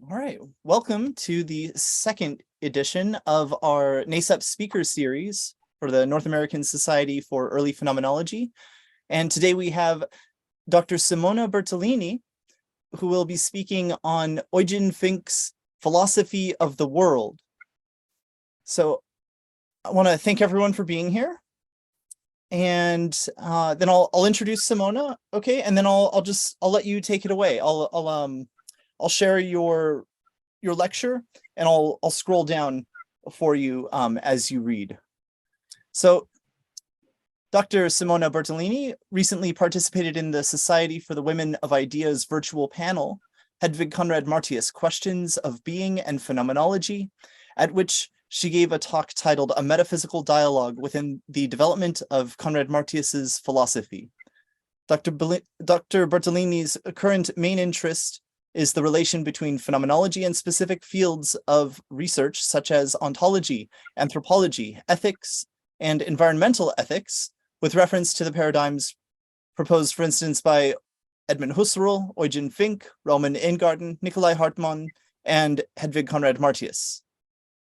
All right, welcome to the second edition of our NASEP speaker series for the North American Society for Early Phenomenology. And today we have Dr. Simona Bertolini, who will be speaking on Eugen-Fink's Philosophy of the World. So I want to thank everyone for being here. And then I'll introduce Simona, okay? And then I'll let you take it away. I'll share your lecture and I'll scroll down for you as you read. So Dr. Simona Bertolini recently participated in the Society for the Women of Ideas virtual panel, Hedwig Conrad-Martius, Questions of Being and Phenomenology, at which she gave a talk titled A Metaphysical Dialogue Within the Development of Conrad-Martius's Philosophy. Dr. Bertolini's current main interest is the relation between phenomenology and specific fields of research such as ontology, anthropology, ethics, and environmental ethics, with reference to the paradigms proposed, for instance, by Edmund Husserl, Eugen-Fink, Roman Ingarden, Nicolai Hartmann, and Hedwig Conrad-Martius.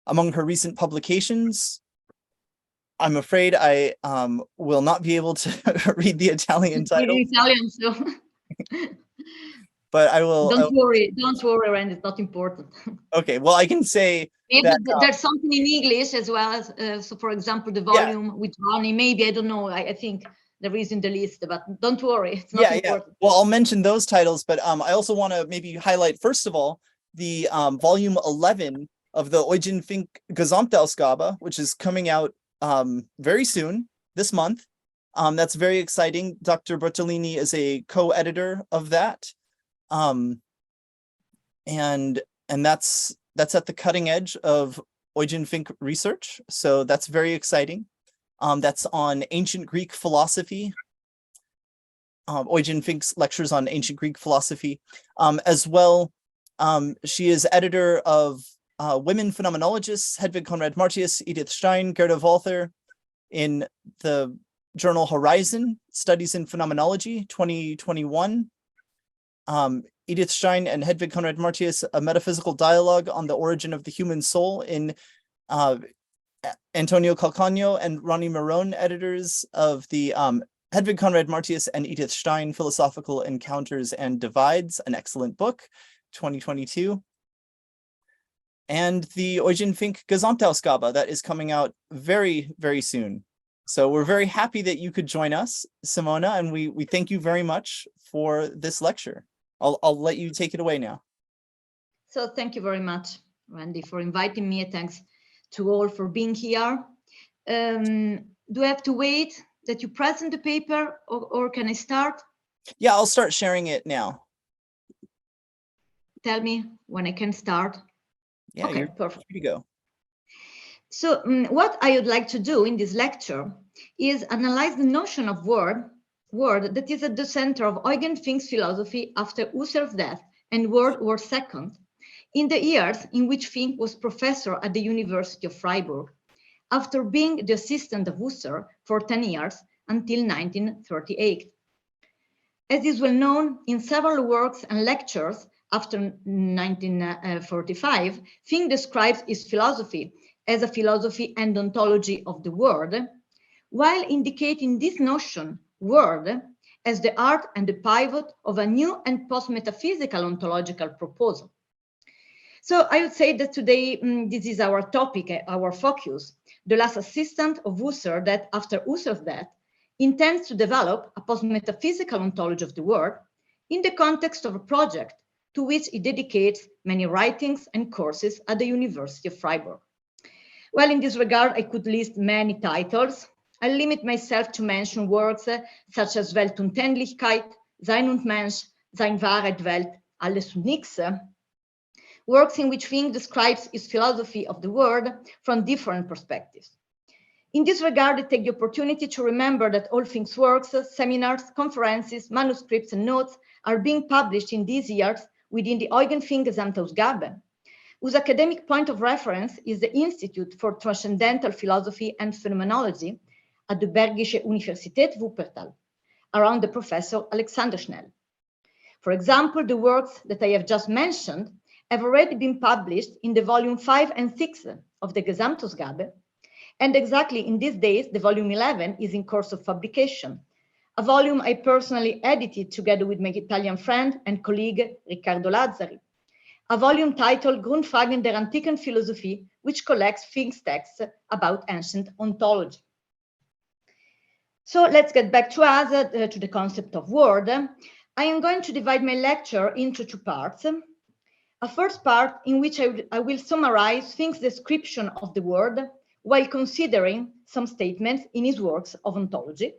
Among her recent publications, I'm afraid I will not be able to read the Italian title. Italian, so. But I will. Don't worry, Rand, it's not important. Okay, well, I can say maybe that, there's something in English as well. So, for example, the volume with Ronnie, maybe, I don't know. I think there is in the list, but don't worry, it's not important. Yeah. Well, I'll mention those titles, but I also want to maybe highlight, first of all, the volume 11 of the Eugen-Fink-Gesamtausgabe, which is coming out very soon, this month. That's very exciting. Dr. Bertolini is a co-editor of that. And that's at the cutting edge of Eugen-Fink research. So that's very exciting. That's on ancient Greek philosophy. Eugen-Fink's lectures on ancient Greek philosophy. As well, she is editor of Women Phenomenologists, Hedwig Conrad-Martius, Edith Stein, Gerda Walther, in the journal Horizon, Studies in Phenomenology, 2021. Edith Stein and Hedwig Conrad-Martius, A Metaphysical Dialogue on the Origin of the Human Soul, in Antonio Calcagno and Ronnie Miron, editors of the Hedwig Conrad-Martius and Edith Stein, Philosophical Encounters and Divides, an excellent book, 2022. And the Eugen-Fink-Gesamtausgabe that is coming out very, very soon. So we're very happy that you could join us, Simona, and we thank you very much for this lecture. I'll let you take it away now. So thank you very much, Randy, for inviting me. Thanks to all for being here. Do I have to wait that you present the paper, or can I start? Yeah, I'll start sharing it now. Tell me when I can start. Yeah, okay, perfect. Here you go. So what I would like to do in this lecture is analyze the notion of word that is at the center of Eugen-Fink's philosophy after Husserl's death and World War II, in the years in which Fink was professor at the University of Freiburg, after being the assistant of Husserl for 10 years until 1938. As is well known, in several works and lectures after 1945, Fink describes his philosophy as a philosophy and ontology of the world, while indicating this notion, word, as the heart and the pivot of a new and post-metaphysical ontological proposal. So I would say that today, this is our topic, our focus, the last assistant of Husserl that, after Husserl's death, intends to develop a post-metaphysical ontology of the world in the context of a project to which he dedicates many writings and courses at the University of Freiburg. Well, in this regard, I could list many titles. I'll limit myself to mention works such as Welt und Ähnlichkeit, Sein und Mensch, Sein Wahrheit Welt, Alles und Nichts, works in which Fink describes his philosophy of the world from different perspectives. In this regard, I take the opportunity to remember that all Fink's works, seminars, conferences, manuscripts, and notes are being published in these years within the Eugen-Fink-Gesamtausgabe, whose academic point of reference is the Institute for Transcendental Philosophy and Phenomenology at the Bergische Universität Wuppertal, around the professor Alexander Schnell. For example, the works that I have just mentioned have already been published in the volume 5 and 6 of the Gesamtausgabe, and exactly in these days, the volume 11 is in course of publication, a volume I personally edited together with my Italian friend and colleague Riccardo Lazzari, a volume titled Grundfragen der antiken Philosophie, which collects Fink's texts about ancient ontology. So let's get back to us, to the concept of word. I am going to divide my lecture into two parts. A first part in which I will summarize Fink's description of the word while considering some statements in his works of ontology.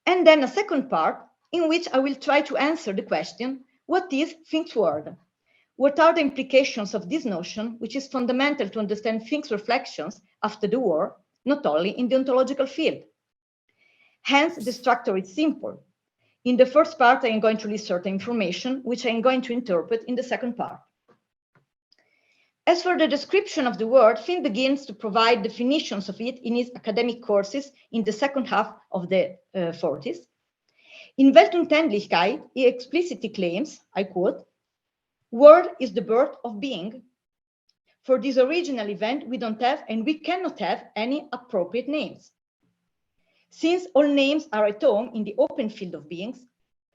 And then a second part in which I will try to answer the question, what is Fink's word? What are the implications of this notion, which is fundamental to understand Fink's reflections after the war, not only in the ontological field? Hence, the structure is simple. In the first part, I am going to list certain information, which I am going to interpret in the second part. As for the description of the word, Fink begins to provide definitions of it in his academic courses in the second half of the 40s. In Welt und Ähnlichkeit, he explicitly claims, I quote, "Word is the birth of being. For this original event, we don't have and we cannot have any appropriate names. Since all names are at home in the open field of beings,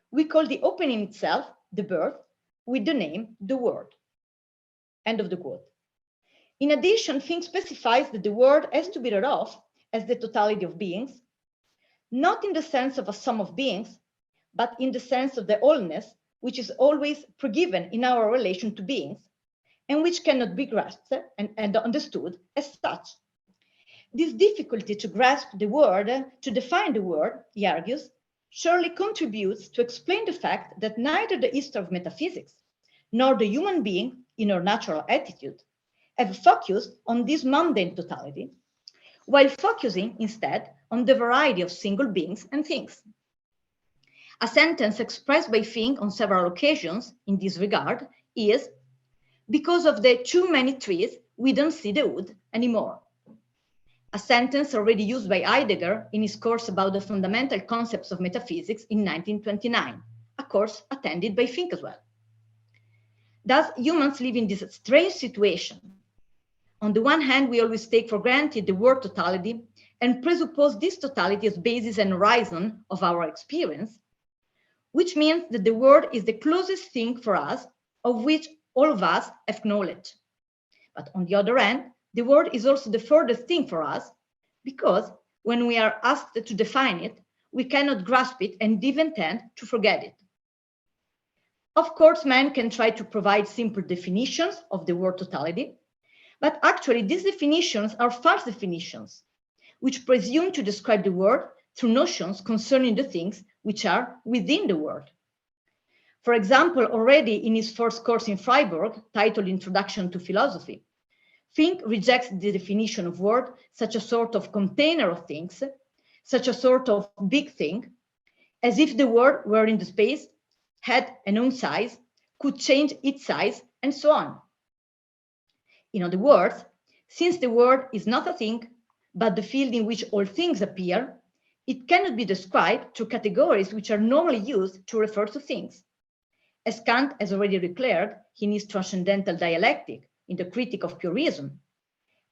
we call the opening itself the birth with the name the word." End of the quote. In addition, Fink specifies that the word has to be read of as the totality of beings, not in the sense of a sum of beings, but in the sense of the wholeness, which is always forgiven in our relation to beings, and which cannot be grasped and understood as such. This difficulty to grasp the word, to define the word, he argues, surely contributes to explain the fact that neither the history of metaphysics nor the human being in her natural attitude have focused on this mundane totality, while focusing instead on the variety of single beings and things. A sentence expressed by Fink on several occasions in this regard is, "Because of the too many trees, we don't see the wood anymore." A sentence already used by Heidegger in his course about the fundamental concepts of metaphysics in 1929, a course attended by Fink as well. Thus, humans live in this strange situation. On the one hand, we always take for granted the word totality and presuppose this totality as basis and horizon of our experience, which means that the word is the closest thing for us of which all of us have knowledge. But on the other hand, the word is also the furthest thing for us, because when we are asked to define it, we cannot grasp it and even tend to forget it. Of course, man can try to provide simple definitions of the word totality, but actually these definitions are false definitions, which presume to describe the word through notions concerning the things which are within the word. For example, already in his first course in Freiburg, titled Introduction to Philosophy, Fink rejects the definition of word, such a sort of container of things, such a sort of big thing, as if the word were in the space, had an own size, could change its size, and so on. In other words, since the word is not a thing, but the field in which all things appear, it cannot be described through categories which are normally used to refer to things. As Kant has already declared in his transcendental dialectic in the Critique of Pure Reason,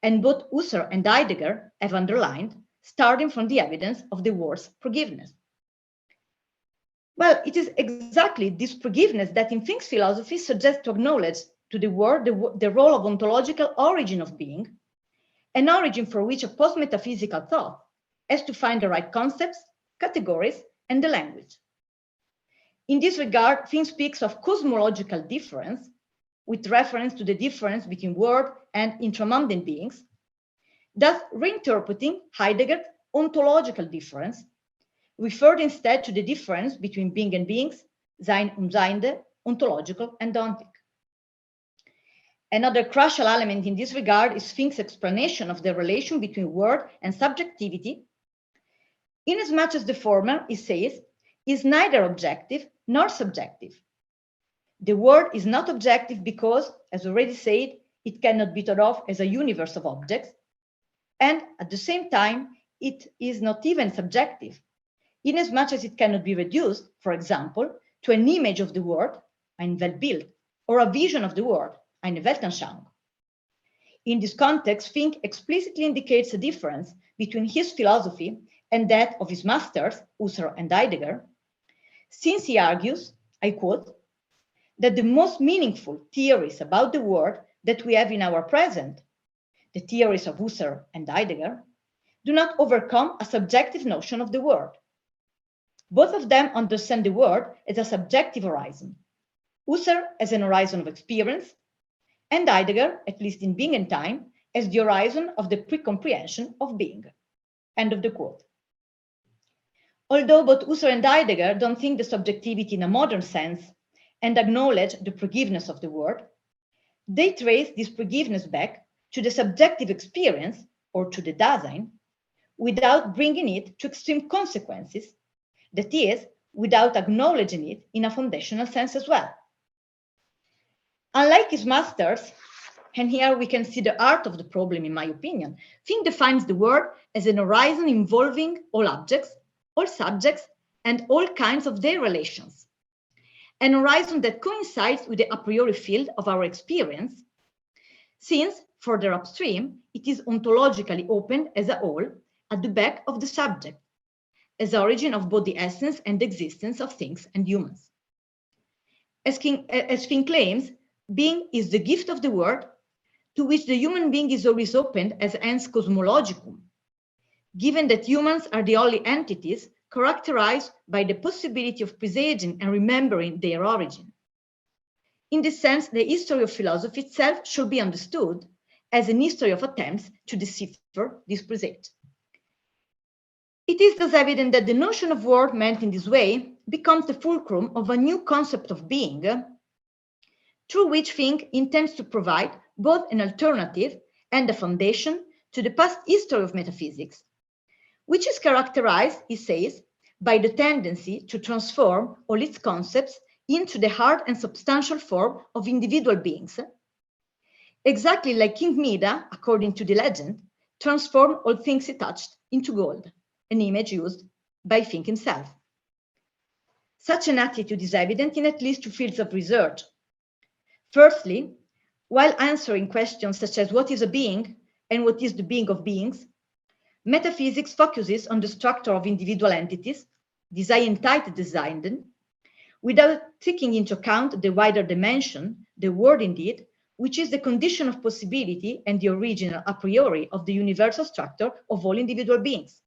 and both Husserl and Heidegger have underlined, starting from the evidence of the word's forgiveness. Well, it is exactly this forgiveness that in Fink's philosophy suggests to acknowledge to the word the role of ontological origin of being, an origin for which a post-metaphysical thought has to find the right concepts, categories, and the language. In this regard, Fink speaks of cosmological difference, with reference to the difference between word and intramundane beings, thus reinterpreting Heidegger's ontological difference, referred instead to the difference between being and beings, Sein und Seiende, ontological and ontic. Another crucial element in this regard is Fink's explanation of the relation between word and subjectivity, inasmuch as the former, he says, is neither objective nor subjective. The word is not objective because, as already said, it cannot be thought of as a universe of objects, and at the same time, it is not even subjective, inasmuch as it cannot be reduced, for example, to an image of the word, ein Weltbild, or a vision of the world, eine Weltanschauung. In this context, Fink explicitly indicates a difference between his philosophy and that of his masters, Husserl and Heidegger, since he argues, I quote, that the most meaningful theories about the world that we have in our present, the theories of Husserl and Heidegger, do not overcome a subjective notion of the world. Both of them understand the world as a subjective horizon, Husserl as an horizon of experience, and Heidegger, at least in Being and Time, as the horizon of the pre-comprehension of being. End of the quote. Although both Husserl and Heidegger don't think the subjectivity in a modern sense and acknowledge the pregiveness of the world, they trace this pregiveness back to the subjective experience or to the Dasein without bringing it to extreme consequences, that is, without acknowledging it in a foundational sense as well. Unlike his masters, and here we can see the art of the problem, in my opinion, Fink defines the world as an horizon involving all objects, all subjects, and all kinds of their relations. An horizon that coincides with the a priori field of our experience, since further upstream, it is ontologically opened as a whole at the back of the subject, as origin of both the essence and existence of things and humans. As Fink claims, being is the gift of the world, to which the human being is always opened as ens cosmologicum, given that humans are the only entities characterized by the possibility of presaging and remembering their origin. In this sense, the history of philosophy itself should be understood as an history of attempts to decipher this presage. It is thus evident that the notion of world meant in this way becomes the fulcrum of a new concept of being, through which Fink intends to provide both an alternative and a foundation to the past history of metaphysics, which is characterized, he says, by the tendency to transform all its concepts into the hard and substantial form of individual beings, exactly like King Mida, according to the legend, transformed all things he touched into gold, an image used by Fink himself. Such an attitude is evident in at least two fields of research. Firstly, while answering questions such as what is a being and what is the being of beings, metaphysics focuses on the structure of individual entities, this entitlement designed, without taking into account the wider dimension, the world indeed, which is the condition of possibility and the original a priori of the universal structure of all individual beings.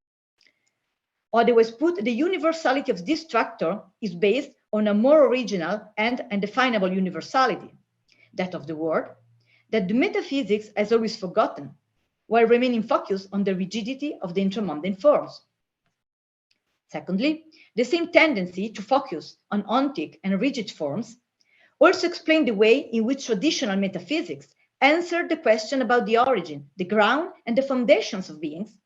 Otherwise put, the universality of this structure is based on a more original and undefinable universality, that of the world, that the metaphysics has always forgotten, while remaining focused on the rigidity of the intramundane forms. Secondly, the same tendency to focus on ontic and rigid forms also explain the way in which traditional metaphysics answered the question about the origin, the ground, and the foundations of beings,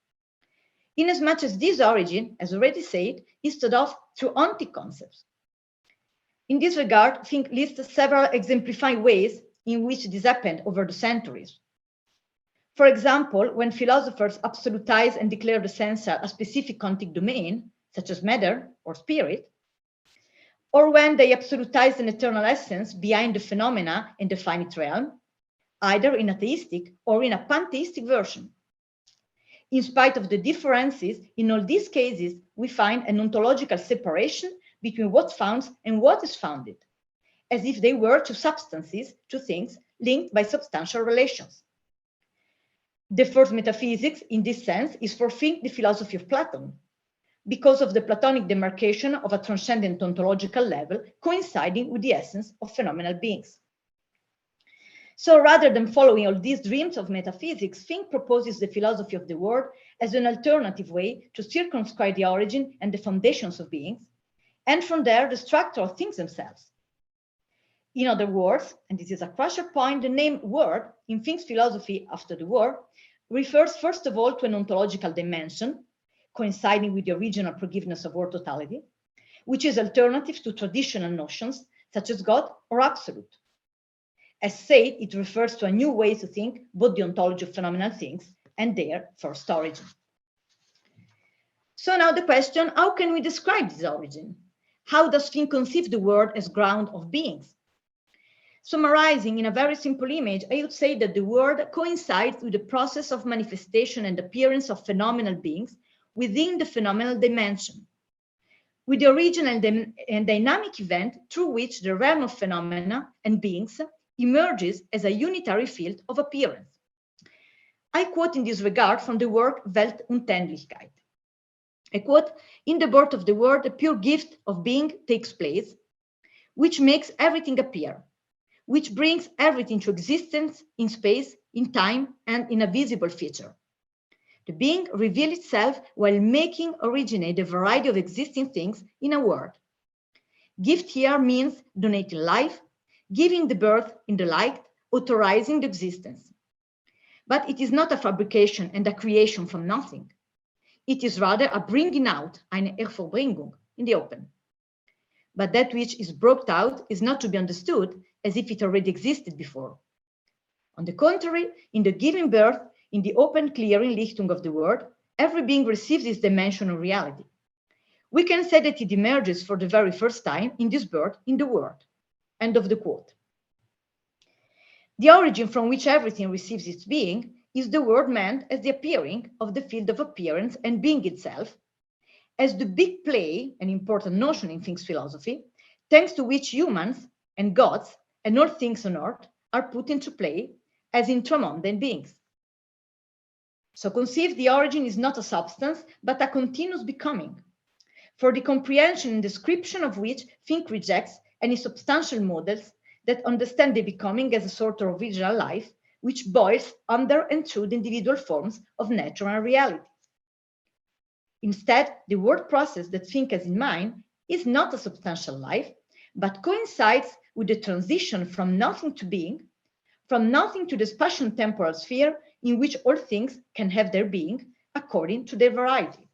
inasmuch as this origin, as already said, is thought of through ontic concepts. In this regard, Fink lists several exemplifying ways in which this happened over the centuries. For example, when philosophers absolutize and declare the sensual a specific ontic domain, such as matter or spirit, or when they absolutize an eternal essence behind the phenomena in the finite realm, either in a theistic or in a pantheistic version. In spite of the differences, in all these cases, we find an ontological separation between what's found and what is founded, as if they were two substances, two things, linked by substantial relations. The first metaphysics, in this sense, is for Fink the philosophy of Plato, because of the Platonic demarcation of a transcendent ontological level coinciding with the essence of phenomenal beings. So rather than following all these dreams of metaphysics, Fink proposes the philosophy of the world as an alternative way to circumscribe the origin and the foundations of beings, and from there the structure of things themselves. In other words, and this is a crucial point, the name world in Fink's philosophy after the war refers first of all to an ontological dimension, coinciding with the original forgiveness of world totality, which is alternative to traditional notions such as God or absolute. As said, it refers to a new way to think both the ontology of phenomenal things and their first origin. So now the question, how can we describe this origin? How does Fink conceive the world as ground of beings? Summarizing in a very simple image, I would say that the word coincides with the process of manifestation and appearance of phenomenal beings within the phenomenal dimension, with the original and dynamic event through which the realm of phenomena and beings emerges as a unitary field of appearance. I quote in this regard from the work Welt und Ähnlichkeit. I quote, "In the birth of the world, a pure gift of being takes place, which makes everything appear, which brings everything to existence in space, in time, and in a visible feature. The being reveals itself while making originate a variety of existing things in a world. Gift here means donating life, giving the birth in the light, authorizing the existence. But it is not a fabrication and a creation from nothing. It is rather a bringing out, eine Hervorbringung, in the open. But that which is brought out is not to be understood as if it already existed before. On the contrary, in the giving birth, in the open clearing Lichtung of the world, every being receives its dimension of reality. We can say that it emerges for the very first time in this birth in the world." End of the quote. The origin from which everything receives its being is the word meant as the appearing of the field of appearance and being itself, as the big play, an important notion in Fink's philosophy, thanks to which humans and gods and all things on earth are put into play as intramundane beings. So conceive the origin is not a substance, but a continuous becoming, for the comprehension and description of which Fink rejects any substantial models that understand the becoming as a sort of original life, which boils under and through the individual forms of nature and reality. Instead, the word process that Fink has in mind is not a substantial life, but coincides with the transition from nothing to being, from nothing to the spatial-temporal sphere in which all things can have their being according to their variety.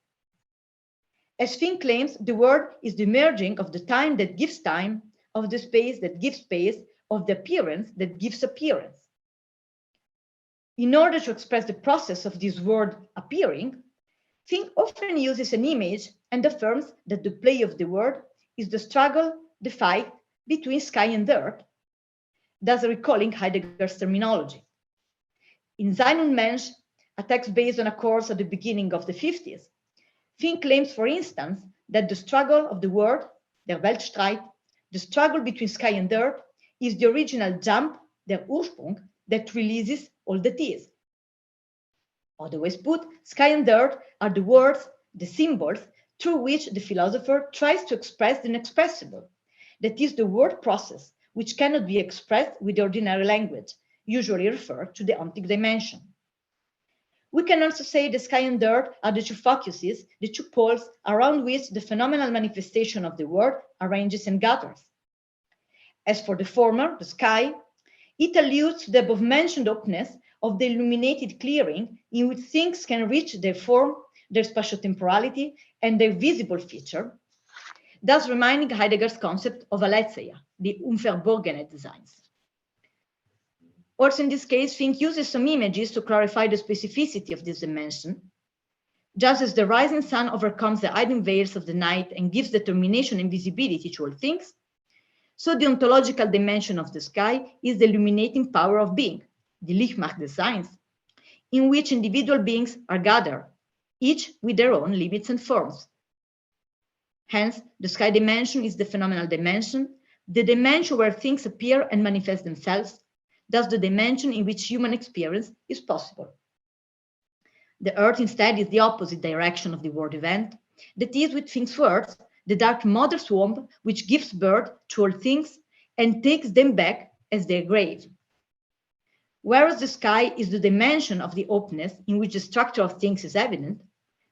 As Fink claims, the word is the merging of the time that gives time, of the space that gives space, of the appearance that gives appearance. In order to express the process of this word appearing, Fink often uses an image and affirms that the play of the word is the struggle, the fight between sky and earth, thus recalling Heidegger's terminology. In Sein und Mensch, a text based on a course at the beginning of the 50s, Fink claims, for instance, that the struggle of the word, der Weltstreit, the struggle between sky and earth, is the original jump, der Ursprung, that releases all that is. Otherwise put, sky and earth are the words, the symbols, through which the philosopher tries to express the inexpressible. That is the word process, which cannot be expressed with the ordinary language, usually referred to the ontic dimension. We can also say the sky and earth are the two focuses, the two poles around which the phenomenal manifestation of the world arranges and gathers. As for the former, the sky, it alludes to the above-mentioned openness of the illuminated clearing in which things can reach their form, their spatio-temporality, and their visible feature, thus reminding Heidegger's concept of aletheia, the unverborgene designs. Also in this case, Fink uses some images to clarify the specificity of this dimension. Just as the rising sun overcomes the hiding veils of the night and gives determination and visibility to all things, so the ontological dimension of the sky is the illuminating power of being, the Lichtmacht des Seins, in which individual beings are gathered, each with their own limits and forms. Hence, the sky dimension is the phenomenal dimension, the dimension where things appear and manifest themselves, thus the dimension in which human experience is possible. The earth instead is the opposite direction of the world event, that is, with Fink's words, the dark mother's womb which gives birth to all things and takes them back as their grave. Whereas the sky is the dimension of the openness in which the structure of things is evident,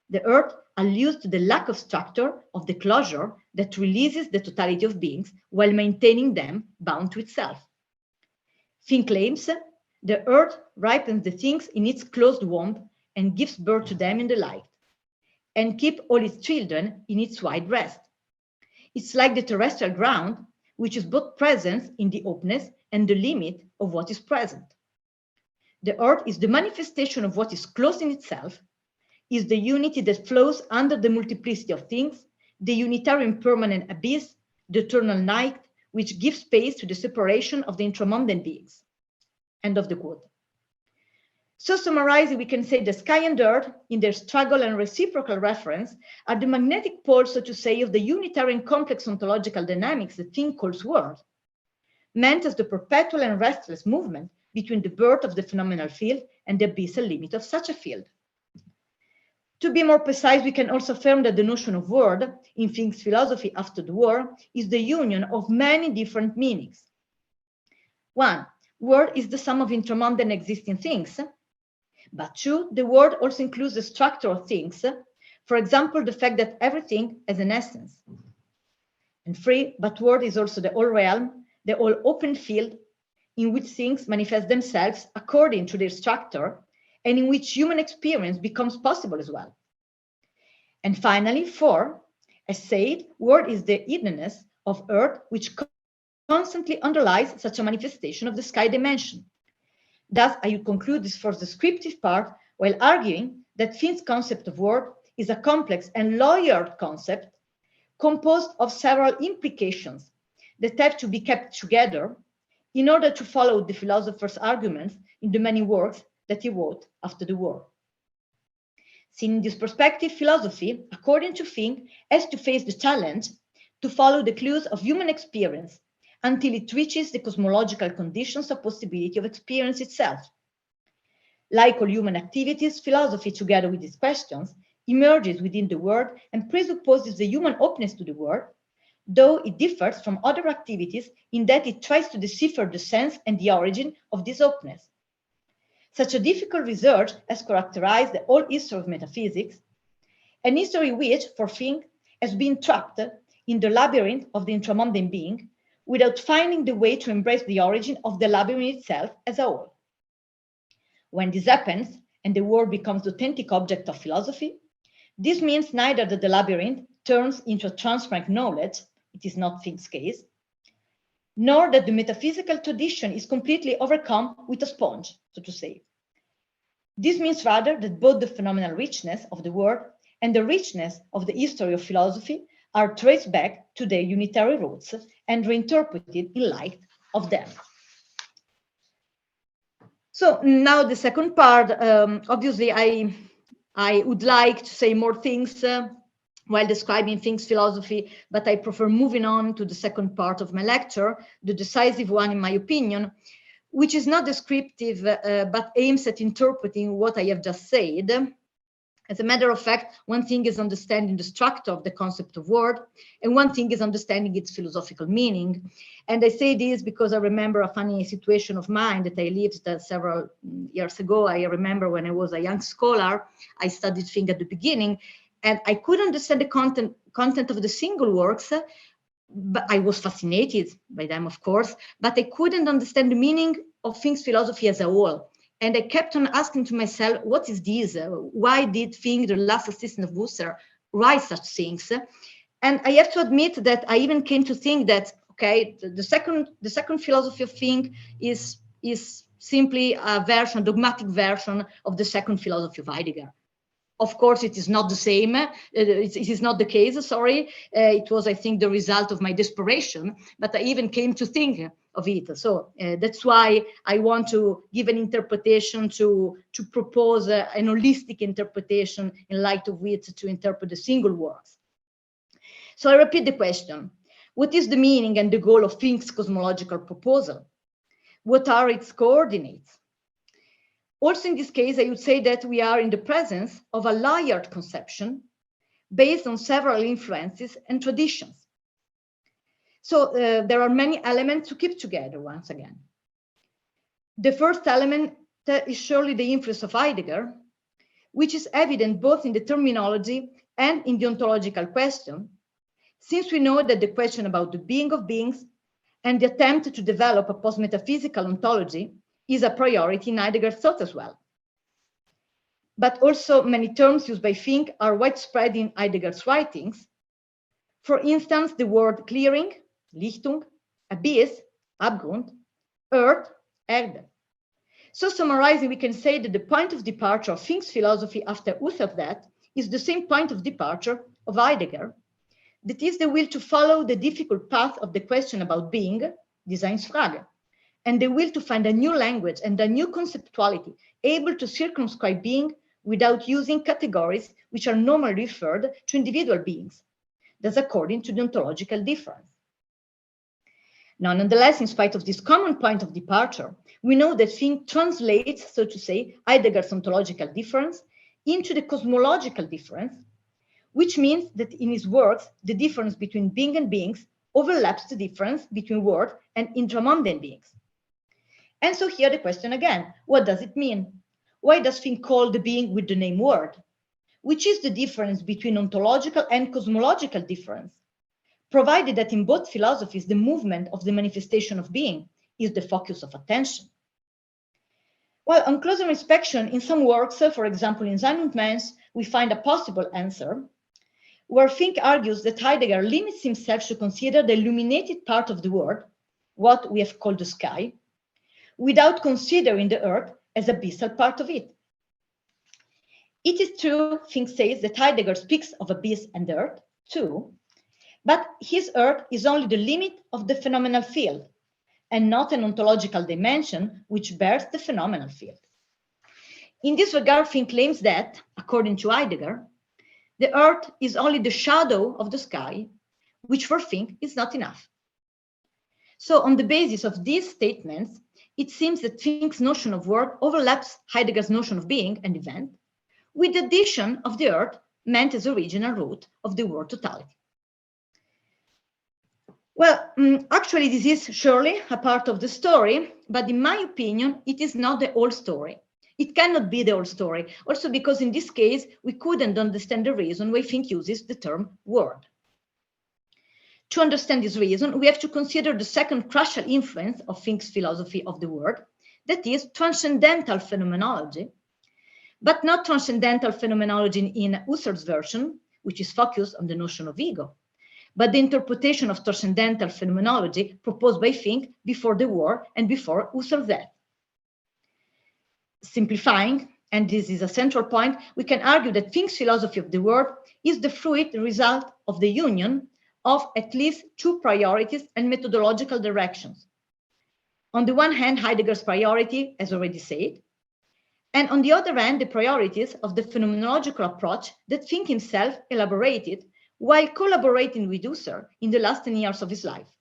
the earth alludes to the lack of structure of the closure that releases the totality of beings while maintaining them bound to itself. Fink claims the earth ripens the things in its closed womb and gives birth to them in the light, and keep all its children in its wide rest. It's like the terrestrial ground, which is both presence in the openness and the limit of what is present. The earth is the manifestation of what is closed in itself, is the unity that flows under the multiplicity of things, the unitary and permanent abyss, the eternal night, which gives space to the separation of the intramundane beings. End of the quote. So summarizing, we can say the sky and earth, in their struggle and reciprocal reference, are the magnetic poles, so to say, of the unitary and complex ontological dynamics the thing calls world, meant as the perpetual and restless movement between the birth of the phenomenal field and the abyssal limit of such a field. To be more precise, we can also affirm that the notion of word in Fink's philosophy after the war is the union of many different meanings. One, word is the sum of intramundane existing things. But two, the word also includes the structure of things. For example, the fact that everything has an essence. And three, but word is also the all realm, the all open field in which things manifest themselves according to their structure, and in which human experience becomes possible as well. And finally, four, as said, word is the hiddenness of earth, which constantly underlies such a manifestation of the sky dimension. Thus, I would conclude this first descriptive part while arguing that Fink's concept of word is a complex and layered concept composed of several implications that have to be kept together in order to follow the philosopher's arguments in the many works that he wrote after the war. Seen in this perspective, philosophy, according to Fink, has to face the challenge to follow the clues of human experience until it reaches the cosmological conditions of possibility of experience itself. Like all human activities, philosophy, together with these questions, emerges within the world and presupposes the human openness to the world, though it differs from other activities in that it tries to decipher the sense and the origin of this openness. Such a difficult research has characterized the whole history of metaphysics, an history which, for Fink, has been trapped in the labyrinth of the intramundane being without finding the way to embrace the origin of the labyrinth itself as a whole. When this happens, and the world becomes the authentic object of philosophy, this means neither that the labyrinth turns into a transparent knowledge, it is not Fink's case, nor that the metaphysical tradition is completely overcome with a sponge, so to say. This means rather that both the phenomenal richness of the world and the richness of the history of philosophy are traced back to their unitary roots and reinterpreted in light of them. So now the second part, obviously I would like to say more things while describing Fink's philosophy, but I prefer moving on to the second part of my lecture, the decisive one in my opinion, which is not descriptive, but aims at interpreting what I have just said. As a matter of fact, one thing is understanding the structure of the concept of word, and one thing is understanding its philosophical meaning. And I say this because I remember a funny situation of mine that I lived several years ago. I remember when I was a young scholar, I studied Fink at the beginning, and I couldn't understand the content of the single works, but I was fascinated by them, of course, but I couldn't understand the meaning of Fink's philosophy as a whole. And I kept on asking to myself, what is this? Why did Fink, the last assistant of Husserl, write such things? And I have to admit that I even came to think that, okay, the second philosophy of Fink is simply a dogmatic version of the second philosophy of Heidegger. Of course, it is not the same. It is not the case, sorry. It was, I think, the result of my desperation, but I even came to think of it. So that's why I want to give an interpretation, to propose an holistic interpretation in light of which to interpret the single works. So I repeat the question. What is the meaning and the goal of Fink's cosmological proposal? What are its coordinates? Also in this case, I would say that we are in the presence of a layered conception based on several influences and traditions. So there are many elements to keep together once again. The first element is surely the influence of Heidegger, which is evident both in the terminology and in the ontological question, since we know that the question about the being of beings and the attempt to develop a post-metaphysical ontology is a priority in Heidegger's thought as well. But also many terms used by Fink are widespread in Heidegger's writings. For instance, the word clearing, Lichtung, abyss, Abgrund, earth, Erde. So summarizing, we can say that the point of departure of Fink's philosophy after Husserl's death is the same point of departure of Heidegger, that is the will to follow the difficult path of the question about being, Designsfrage, and the will to find a new language and a new conceptuality able to circumscribe being without using categories which are normally referred to individual beings, thus according to the ontological difference. Now, nonetheless, in spite of this common point of departure, we know that Fink translates, so to say, Heidegger's ontological difference into the cosmological difference, which means that in his works, the difference between being and beings overlaps the difference between world and intramundane beings. And so here the question again, what does it mean? Why does Fink call the being with the name word? Which is the difference between ontological and cosmological difference? Provided that in both philosophies, the movement of the manifestation of being is the focus of attention. Well, on closer inspection, in some works, for example, in Sein und Mensch, we find a possible answer, where Fink argues that Heidegger limits himself to consider the illuminated part of the world, what we have called the sky, without considering the earth as a abyssal part of it. It is true, Fink says, that Heidegger speaks of abyss and earth, too, but his earth is only the limit of the phenomenal field, and not an ontological dimension which bears the phenomenal field. In this regard, Fink claims that, according to Heidegger, the earth is only the shadow of the sky, which for Fink is not enough. So on the basis of these statements, it seems that Fink's notion of world overlaps Heidegger's notion of being and event, with the addition of the earth meant as original root of the word totality. Well, actually, this is surely a part of the story, but in my opinion, it is not the whole story. It cannot be the whole story, also because in this case, we couldn't understand the reason why Fink uses the term word. To understand this reason, we have to consider the second crucial influence of Fink's philosophy of the word, that is transcendental phenomenology, but not transcendental phenomenology in Husserl's version, which is focused on the notion of ego, but the interpretation of transcendental phenomenology proposed by Fink before the war and before Husserl's death. Simplifying, and this is a central point, we can argue that Fink's philosophy of the world is the fruit result of the union of at least two priorities and methodological directions. On the one hand, Heidegger's priority, as already said, and on the other hand, the priorities of the phenomenological approach that Fink himself elaborated while collaborating with Husserl in the last 10 years of his life.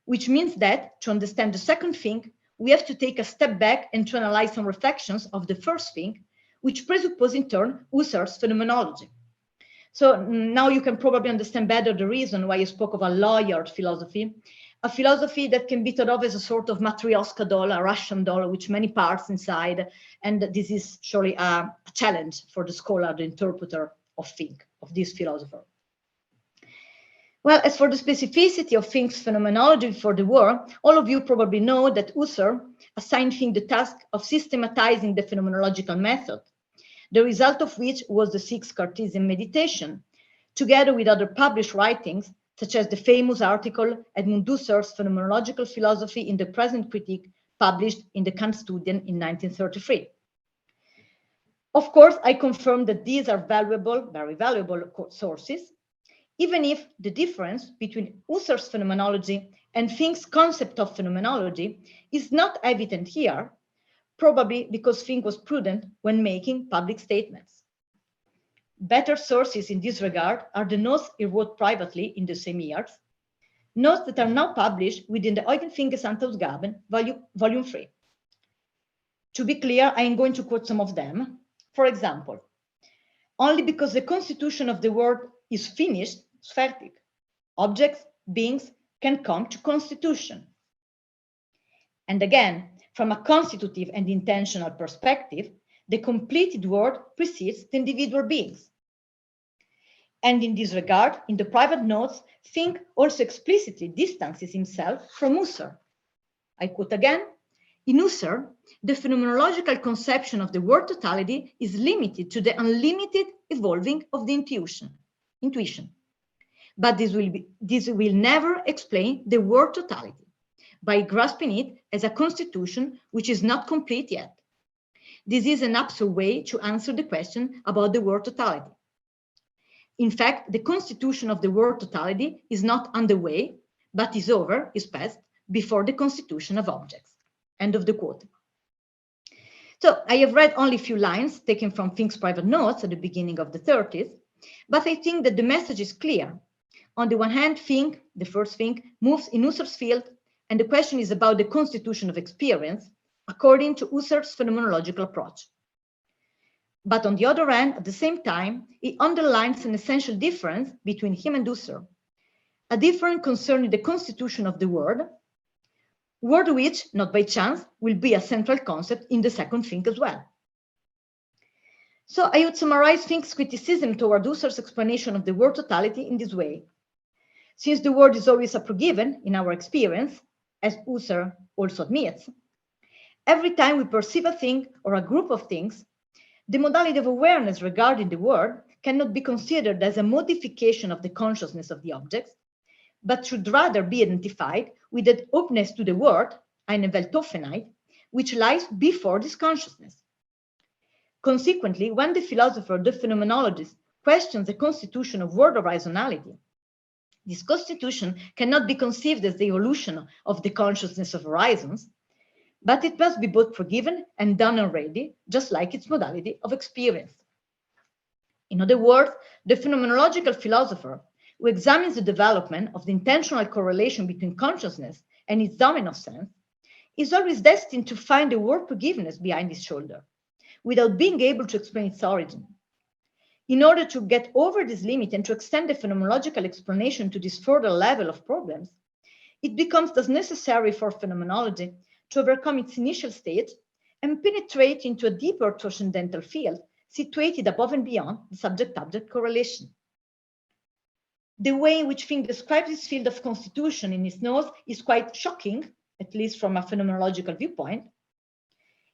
Which means that, to understand the second Fink, we have to take a step back and to analyze some reflections of the first Fink, which presuppose in turn Husserl's phenomenology. So now you can probably understand better the reason why I spoke of a layered philosophy, a philosophy that can be thought of as a sort of matryoshka doll, a Russian doll with many parts inside, and this is surely a challenge for the scholar, the interpreter of Fink, of this philosopher. Well, as for the specificity of Fink's phenomenology for the war, all of you probably know that Husserl assigned Fink the task of systematizing the phenomenological method, the result of which was the six Cartesian meditation, together with other published writings, such as the famous article Edmund Husserl's Phenomenological Philosophy in the Present Critique, published in the Kantstudien in 1933. Of course, I confirm that these are valuable, very valuable sources, even if the difference between Husserl's phenomenology and Fink's concept of phenomenology is not evident here, probably because Fink was prudent when making public statements. Better sources in this regard are the notes he wrote privately in the same years, notes that are now published within the Eugen-Fink-Gesamtausgabe, volume 3. To be clear, I am going to quote some of them. For example, only because the constitution of the world is finished, fertig, objects, beings can come to constitution. And again, from a constitutive and intentional perspective, the completed world precedes the individual beings. And in this regard, in the private notes, Fink also explicitly distances himself from Husserl. I quote again, in Husserl, the phenomenological conception of the world totality is limited to the unlimited evolving of the intuition. But this will never explain the world totality by grasping it as a constitution which is not complete yet. This is an absurd way to answer the question about the world totality. In fact, the constitution of the word totality is not underway, but is over, is past, before the constitution of objects. End of the quote. So I have read only a few lines taken from Fink's private notes at the beginning of the 30s, but I think that the message is clear. On the one hand, Fink, the first Fink, moves in Husserl's field, and the question is about the constitution of experience, according to Husserl's phenomenological approach. But on the other hand, at the same time, he underlines an essential difference between him and Husserl, a difference concerning the constitution of the word which, not by chance, will be a central concept in the second Fink as well. So I would summarize Fink's criticism toward Husserl's explanation of the word totality in this way. Since the word is always a progiven in our experience, as Husserl also admits, every time we perceive a thing or a group of things, the modality of awareness regarding the word cannot be considered as a modification of the consciousness of the objects, but should rather be identified with that openness to the word, eine Weltoffenheit, which lies before this consciousness. Consequently, when the philosopher, the phenomenologist, questions the constitution of word horizonality, this constitution cannot be conceived as the evolution of the consciousness of horizons, but it must be both forgiven and done already, just like its modality of experience. In other words, the phenomenological philosopher who examines the development of the intentional correlation between consciousness and its dominant sense is always destined to find the word forgiveness behind his shoulder, without being able to explain its origin. In order to get over this limit and to extend the phenomenological explanation to this further level of problems, it becomes thus necessary for phenomenology to overcome its initial stage and penetrate into a deeper transcendental field situated above and beyond the subject-object correlation. The way in which Fink describes this field of constitution in his notes is quite shocking, at least from a phenomenological viewpoint,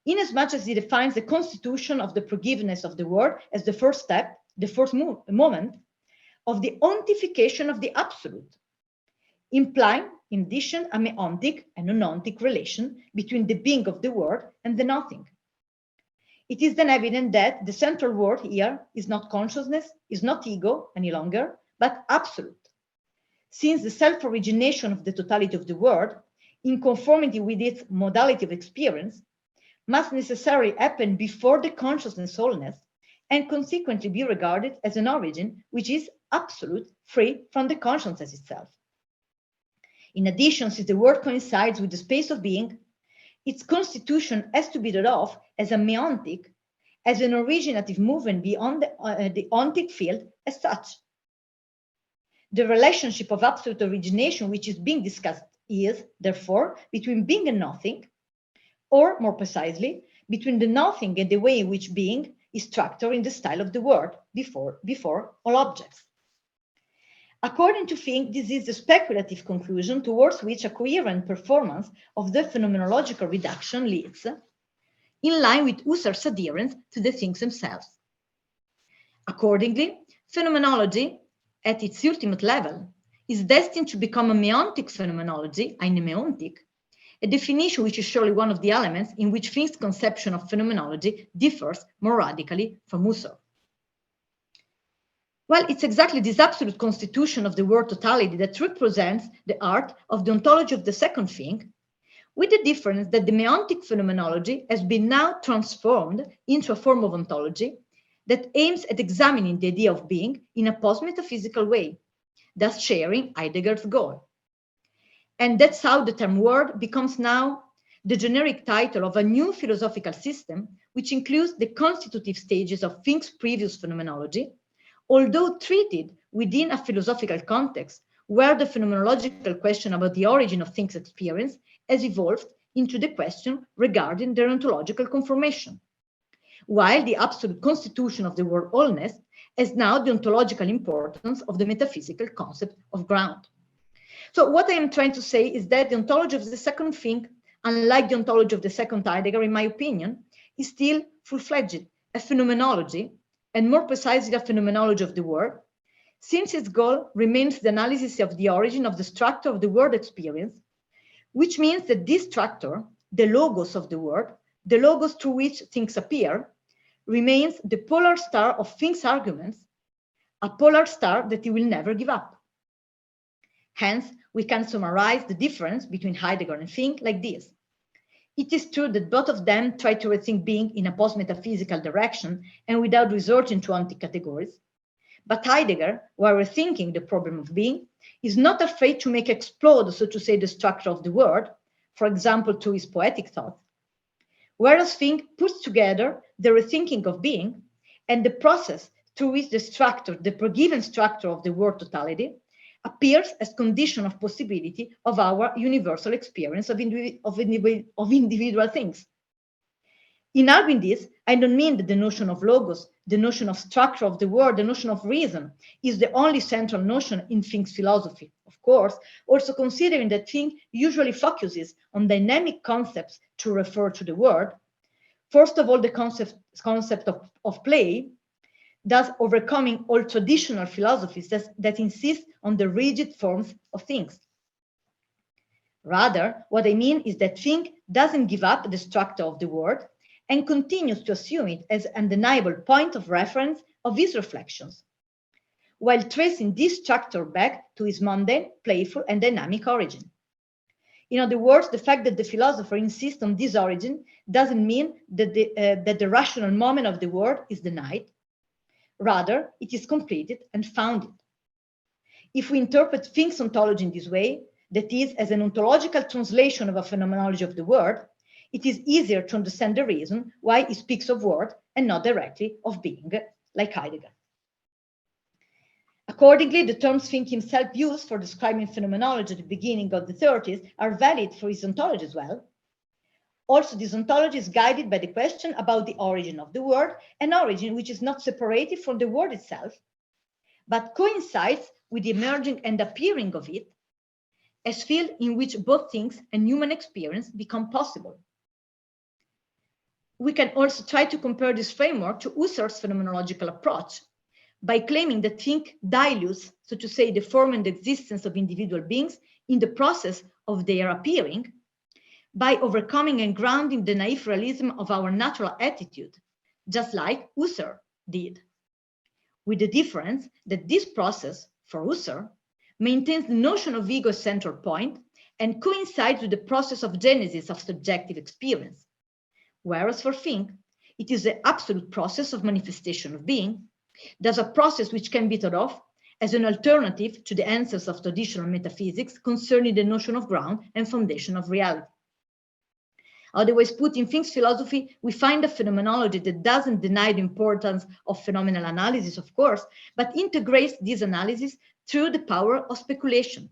inasmuch as he defines the constitution of the forgiveness of the word as the first step, the first moment of the ontification of the absolute, implying, in addition, a meontic and non-ontic relation between the being of the word and the nothing. It is then evident that the central word here is not consciousness, is not ego any longer, but absolute, since the self-origination of the totality of the word, in conformity with its modality of experience, must necessarily happen before the consciousness wholeness, and consequently be regarded as an origin which is absolute, free from the consciousness itself. In addition, since the word coincides with the space of being, its constitution has to be thought of as a meontic, as an originative movement beyond the ontic field as such. The relationship of absolute origination which is being discussed is, therefore, between being and nothing, or more precisely, between the nothing and the way in which being is structured in the style of the word before all objects. According to Fink, this is the speculative conclusion towards which a coherent performance of the phenomenological reduction leads, in line with Husserl's adherence to the things themselves. Accordingly, phenomenology, at its ultimate level, is destined to become a meontic phenomenology, eine meontic, a definition which is surely one of the elements in which Fink's conception of phenomenology differs more radically from Husserl. Well, it's exactly this absolute constitution of the word totality that represents the art of the ontology of the second Fink, with the difference that the meontic phenomenology has been now transformed into a form of ontology that aims at examining the idea of being in a post-metaphysical way, thus sharing Heidegger's goal. And that's how the term word becomes now the generic title of a new philosophical system, which includes the constitutive stages of Fink's previous phenomenology, although treated within a philosophical context where the phenomenological question about the origin of things' experience has evolved into the question regarding their ontological conformation, while the absolute constitution of the word wholeness has now the ontological importance of the metaphysical concept of ground. So what I am trying to say is that the ontology of the second Fink, unlike the ontology of the second Heidegger, in my opinion, is still full-fledged, a phenomenology, and more precisely a phenomenology of the word, since its goal remains the analysis of the origin of the structure of the word experience, which means that this structure, the logos of the word, the logos through which things appear, remains the polar star of Fink's arguments, a polar star that he will never give up. Hence, we can summarize the difference between Heidegger and Fink like this. It is true that both of them try to rethink being in a post-metaphysical direction and without resorting to anti-categories. But Heidegger, while rethinking the problem of being, is not afraid to make explode, so to say, the structure of the word, for example, through his poetic thought. Whereas Fink puts together the rethinking of being and the process through which the structure, the per-given structure of the word totality, appears as condition of possibility of our universal experience of individual things. In arguing this, I don't mean that the notion of logos, the notion of structure of the word, the notion of reason is the only central notion in Fink's philosophy. Of course, also considering that Fink usually focuses on dynamic concepts to refer to the word. First of all, the concept of play, thus overcoming all traditional philosophies that insist on the rigid forms of things. Rather, what I mean is that Fink doesn't give up the structure of the word and continues to assume it as an undeniable point of reference of his reflections, while tracing this structure back to his mundane, playful, and dynamic origin. In other words, the fact that the philosopher insists on this origin doesn't mean that the rational moment of the word is denied. Rather, it is completed and founded. If we interpret Fink's ontology in this way, that is, as an ontological translation of a phenomenology of the word, it is easier to understand the reason why he speaks of word and not directly of being, like Heidegger. Accordingly, the terms Fink himself used for describing phenomenology at the beginning of the 30s are valid for his ontology as well. Also, this ontology is guided by the question about the origin of the word, an origin which is not separated from the word itself, but coincides with the emerging and appearing of it, as field in which both things and human experience become possible. We can also try to compare this framework to Husserl's phenomenological approach by claiming that Fink dilutes, so to say, the form and existence of individual beings in the process of their appearing, by overcoming and grounding the naive realism of our natural attitude, just like Husserl did, with the difference that this process, for Husserl, maintains the notion of ego as central point and coincides with the process of genesis of subjective experience, whereas for Fink, it is the absolute process of manifestation of being, thus a process which can be thought of as an alternative to the answers of traditional metaphysics concerning the notion of ground and foundation of reality. Otherwise put, in Fink's philosophy, we find a phenomenology that doesn't deny the importance of phenomenal analysis, of course, but integrates this analysis through the power of speculation.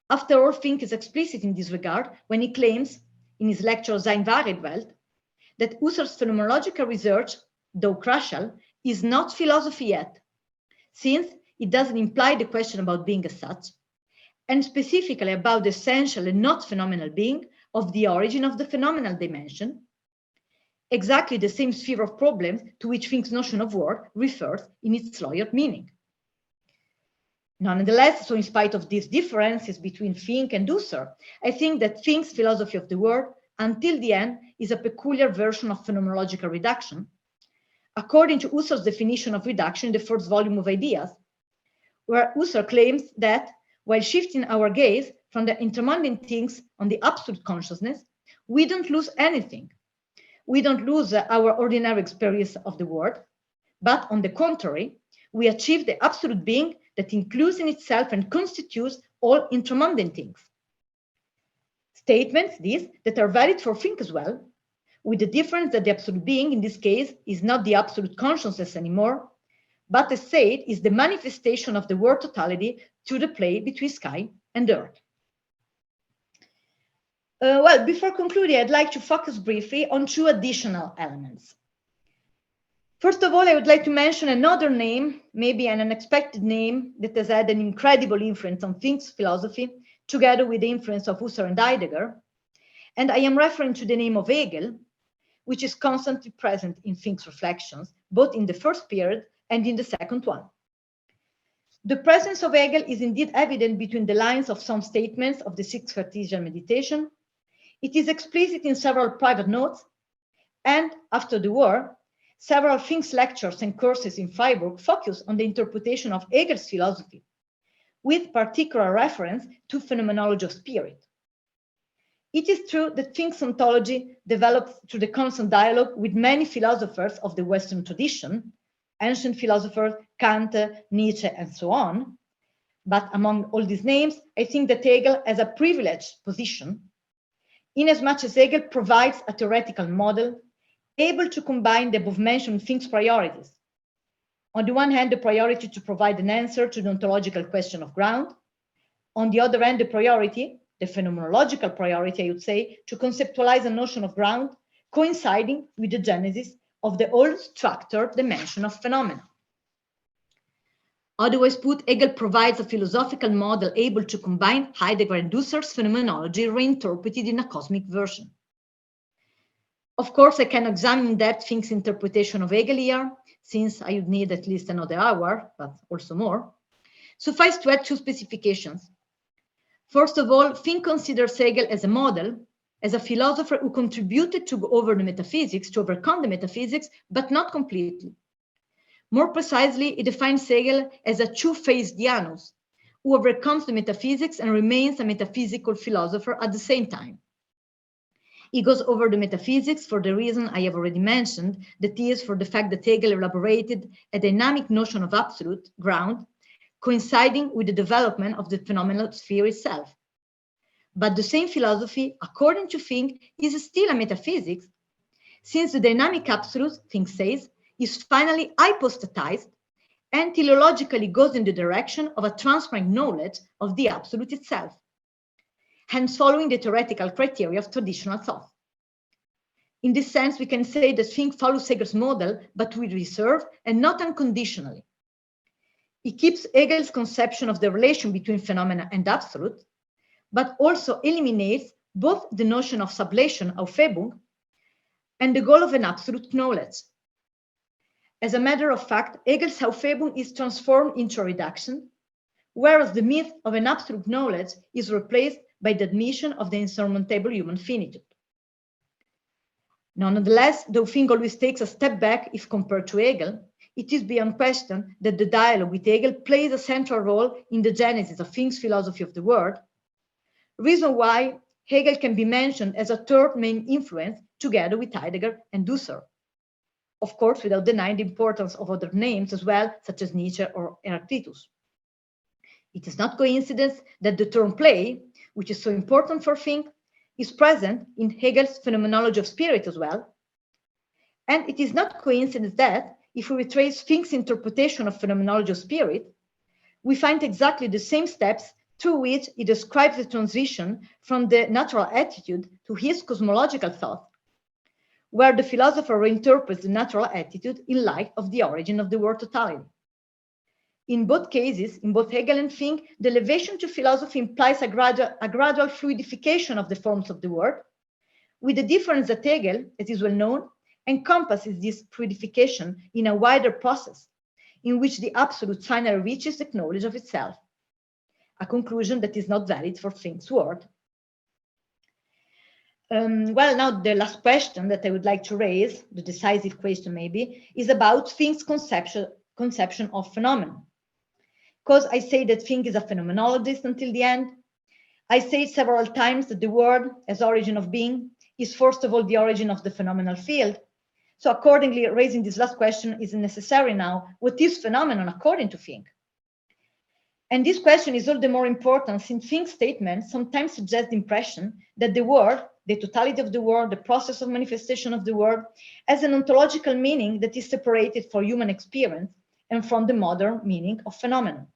After all, Fink is explicit in this regard when he claims, in his lecture Sein wahre Welt, that Husserl's phenomenological research, though crucial, is not philosophy yet, since it doesn't imply the question about being as such, and specifically about the essential and not phenomenal being of the origin of the phenomenal dimension, exactly the same sphere of problems to which Fink's notion of word refers in its layered meaning. Nonetheless, so in spite of these differences between Fink and Husserl, I think that Fink's philosophy of the word, until the end, is a peculiar version of phenomenological reduction, according to Husserl's definition of reduction in the first volume of Ideas, where Husserl claims that while shifting our gaze from the intermundane things on the absolute consciousness, we don't lose anything. We don't lose our ordinary experience of the world, but on the contrary, we achieve the absolute being that includes in itself and constitutes all intermundane things. Statements, these, that are valid for Fink as well, with the difference that the absolute being, in this case, is not the absolute consciousness anymore, but as said, is the manifestation of the word totality through the play between sky and earth. Well, before concluding, I'd like to focus briefly on two additional elements. First of all, I would like to mention another name, maybe an unexpected name, that has had an incredible influence on Fink's philosophy, together with the influence of Husserl and Heidegger. And I am referring to the name of Hegel, which is constantly present in Fink's reflections, both in the first period and in the second one. The presence of Hegel is indeed evident between the lines of some statements of the Sixth Cartesian Meditation. It is explicit in several private notes, and after the war, several Fink's lectures and courses in Freiburg focus on the interpretation of Hegel's philosophy, with particular reference to phenomenology of spirit. It is true that Fink's ontology developed through the constant dialogue with many philosophers of the Western tradition, ancient philosophers, Kant, Nietzsche, and so on. But among all these names, I think that Hegel has a privileged position, inasmuch as Hegel provides a theoretical model able to combine the above-mentioned Fink's priorities. On the one hand, the priority to provide an answer to the ontological question of ground. On the other hand, the priority, the phenomenological priority, I would say, to conceptualize a notion of ground coinciding with the genesis of the whole structured dimension of phenomena. Otherwise put, Hegel provides a philosophical model able to combine Heidegger and Husserl's phenomenology reinterpreted in a cosmic version. Of course, I can examine in depth Fink's interpretation of Hegel here, since I would need at least another hour, but also more. Suffice to add two specifications. First of all, Fink considers Hegel as a model, as a philosopher who contributed to go over the metaphysics, to overcome the metaphysics, but not completely. More precisely, he defines Hegel as a two-faced Janus, who overcomes the metaphysics and remains a metaphysical philosopher at the same time. He goes over the metaphysics for the reason I have already mentioned, that is, for the fact that Hegel elaborated a dynamic notion of absolute ground, coinciding with the development of the phenomenal sphere itself. But the same philosophy, according to Fink, is still a metaphysics, since the dynamic absolute, Fink says, is finally hypostatized and teleologically goes in the direction of a transparent knowledge of the absolute itself, hence following the theoretical criteria of traditional thought. In this sense, we can say that Fink follows Hegel's model, but with reserve and not unconditionally. He keeps Hegel's conception of the relation between phenomena and absolute, but also eliminates both the notion of sublation, Aufhebung, and the goal of an absolute knowledge. As a matter of fact, Hegel's Aufhebung is transformed into a reduction, whereas the myth of an absolute knowledge is replaced by the admission of the insurmountable human finitude. Nonetheless, though Fink always takes a step back if compared to Hegel, it is beyond question that the dialogue with Hegel plays a central role in the genesis of Fink's philosophy of the world, reason why Hegel can be mentioned as a third main influence together with Heidegger and Husserl. Of course, without denying the importance of other names as well, such as Nietzsche or Heraclitus. It is not coincidence that the term play, which is so important for Fink, is present in Hegel's Phenomenology of Spirit as well. And it is not coincidence that, if we retrace Fink's interpretation of Phenomenology of Spirit, we find exactly the same steps through which he describes the transition from the natural attitude to his cosmological thought, where the philosopher reinterprets the natural attitude in light of the origin of the world totality. In both cases, in both Hegel and Fink, the elevation to philosophy implies a gradual fluidification of the forms of the world, with the difference that Hegel, as is well known, encompasses this fluidification in a wider process, in which the absolute finally reaches the knowledge of itself, a conclusion that is not valid for Fink's world. Well, now the last question that I would like to raise, the decisive question maybe, is about Fink's conception of phenomenon. Because I say that Fink is a phenomenologist until the end, I say several times that the word as origin of being is first of all the origin of the phenomenal field. So accordingly, raising this last question is necessary now. What is phenomenon according to Fink? And this question is all the more important since Fink's statement sometimes suggests the impression that the world, the totality of the world, the process of manifestation of the world, has an ontological meaning that is separated for human experience and from the modern meaning of phenomenon.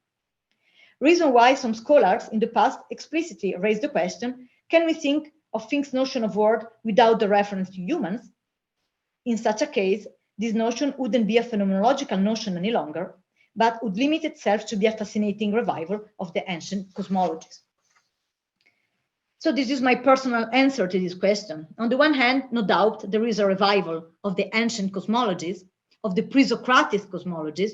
Reason why some scholars in the past explicitly raised the question, can we think of Fink's notion of world without the reference to humans? In such a case, this notion wouldn't be a phenomenological notion any longer, but would limit itself to be a fascinating revival of the ancient cosmologies. So this is my personal answer to this question. On the one hand, no doubt, there is a revival of the ancient cosmologies, of the pre-Socratic cosmologies,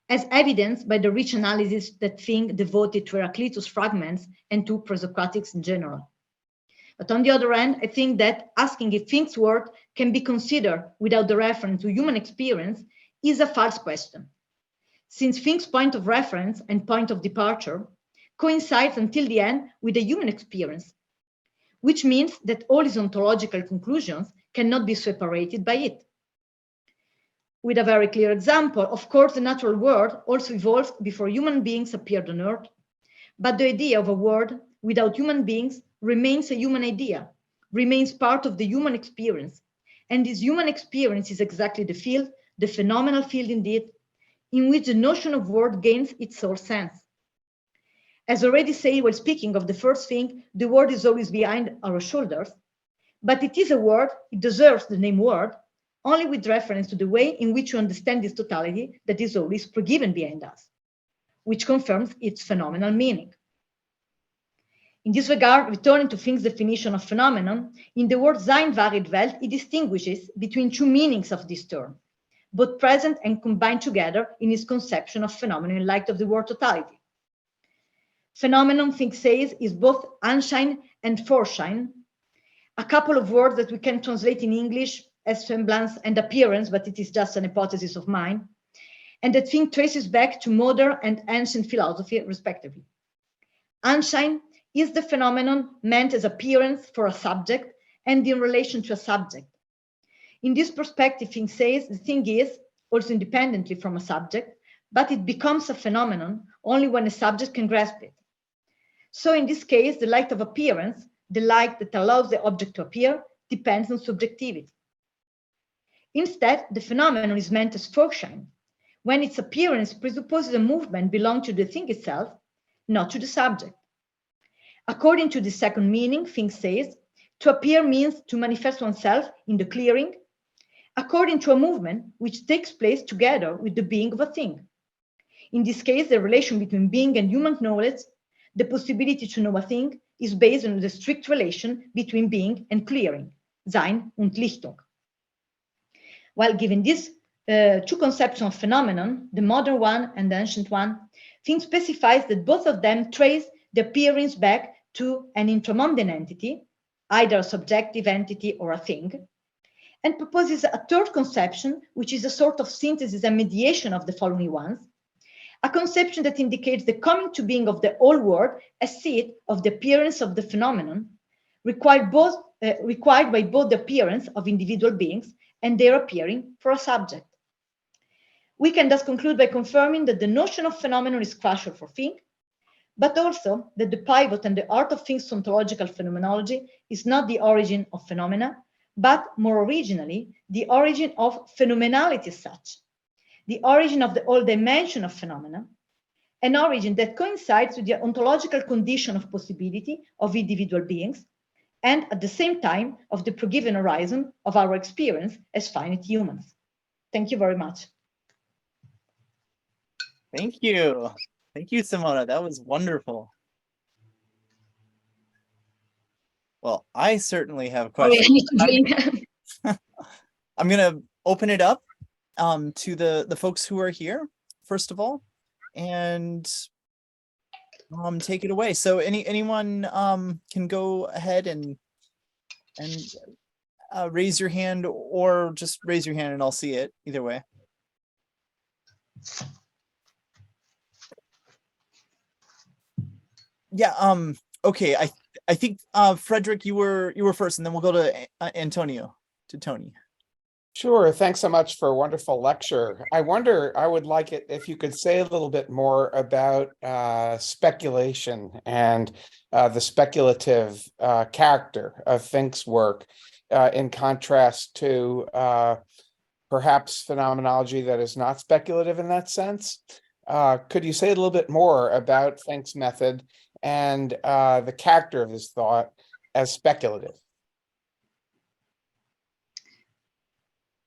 as evidenced by the rich analysis that Fink devoted to Heraclitus fragments and to pre-Socratics in general. But on the other hand, I think that asking if Fink's work can be considered without the reference to human experience is a false question, since Fink's point of reference and point of departure coincides until the end with the human experience, which means that all his ontological conclusions cannot be separated by it. With a very clear example, of course, the natural world also evolved before human beings appeared on Earth, but the idea of a world without human beings remains a human idea, remains part of the human experience. And this human experience is exactly the field, the phenomenal field indeed, in which the notion of world gains its sole sense. As already said while speaking of the first thing, the world is always behind our shoulders, but it is a word, it deserves the name word, only with reference to the way in which we understand this totality that is always forgiven behind us, which confirms its phenomenal meaning. In this regard, returning to Fink's definition of phenomenon, in the word Sein varied Welt, he distinguishes between two meanings of this term, both present and combined together in his conception of phenomenon in light of the word totality. Phenomenon, Fink says, is both Anschein and Vorschein, a couple of words that we can translate in English as semblance and appearance, but it is just an hypothesis of mine, and that Fink traces back to modern and ancient philosophy, respectively. Anschein is the phenomenon meant as appearance for a subject and in relation to a subject. In this perspective, Fink says the thing is also independently from a subject, but it becomes a phenomenon only when a subject can grasp it. So in this case, the light of appearance, the light that allows the object to appear, depends on subjectivity. Instead, the phenomenon is meant as Vorschein, when its appearance presupposes a movement belonging to the thing itself, not to the subject. According to the second meaning, Fink says, to appear means to manifest oneself in the clearing, according to a movement which takes place together with the being of a thing. In this case, the relation between being and human knowledge, the possibility to know a thing, is based on the strict relation between being and clearing, Sein und Lichtung. While given these two conceptions of phenomenon, the modern one and the ancient one, Fink specifies that both of them trace the appearance back to an intramundane entity, either a subjective entity or a thing, and proposes a third conception, which is a sort of synthesis and mediation of the following ones, a conception that indicates the coming to being of the whole world as seat of the appearance of the phenomenon, required by both the appearance of individual beings and their appearing for a subject. We can thus conclude by confirming that the notion of phenomenon is crucial for Fink, but also that the pivot and the heart of Fink's ontological phenomenology is not the origin of phenomena, but more originally, the origin of phenomenality as such, the origin of the whole dimension of phenomena, an origin that coincides with the ontological condition of possibility of individual beings, and at the same time of the forgiven horizon of our experience as finite humans. Thank you very much. Thank you. Thank you, Simona. That was wonderful. Well, I certainly have questions. I'm going to open it up to the folks who are here, first of all, and take it away. So anyone can go ahead and raise your hand, or just raise your hand and I'll see it either way. Yeah, okay, I think Frederick, you were first, and then we'll go to Tony. Sure, thanks so much for a wonderful lecture. I would like it if you could say a little bit more about speculation and the speculative character of Fink's work in contrast to perhaps phenomenology that is not speculative in that sense. Could you say a little bit more about Fink's method and the character of his thought as speculative?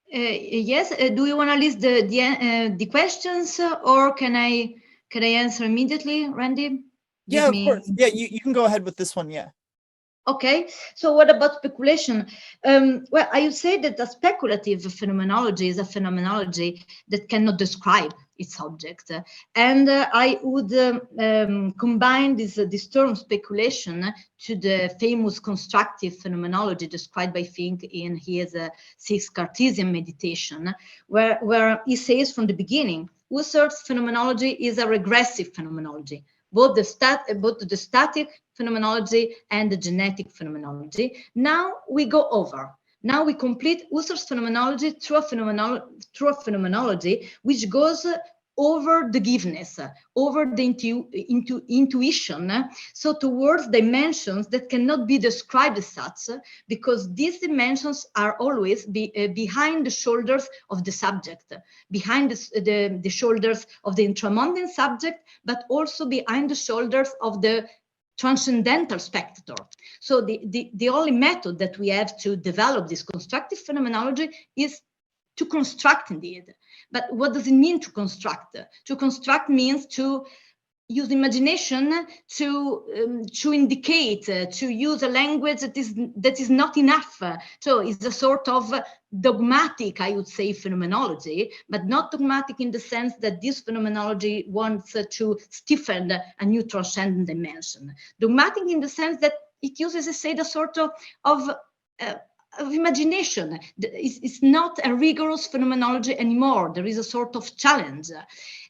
Yes. Do you want to list the questions, or can I answer immediately, Randy? Yeah, of course. Yeah, you can go ahead with this one. Yeah. Okay. So what about speculation? Well, I would say that the speculative phenomenology is a phenomenology that cannot describe its object. And I would combine this term speculation to the famous constructive phenomenology described by Fink in his Sixth Cartesian Meditation, where he says from the beginning, Husserl's phenomenology is a regressive phenomenology, both the static phenomenology and the genetic phenomenology. Now we go over. Now we complete Husserl's phenomenology through a phenomenology which goes over the giveness, over the intuition, so towards dimensions that cannot be described as such, because these dimensions are always behind the shoulders of the subject, behind the shoulders of the intramundane subject, but also behind the shoulders of the transcendental spectator. So the only method that we have to develop this constructive phenomenology is to construct indeed. But what does it mean to construct? To construct means to use imagination to indicate, to use a language that is not enough. So it's a sort of dogmatic, I would say, phenomenology, but not dogmatic in the sense that this phenomenology wants to stiffen a new transcendent dimension. Dogmatic in the sense that it uses, as I said, a sort of imagination. It's not a rigorous phenomenology anymore. There is a sort of challenge.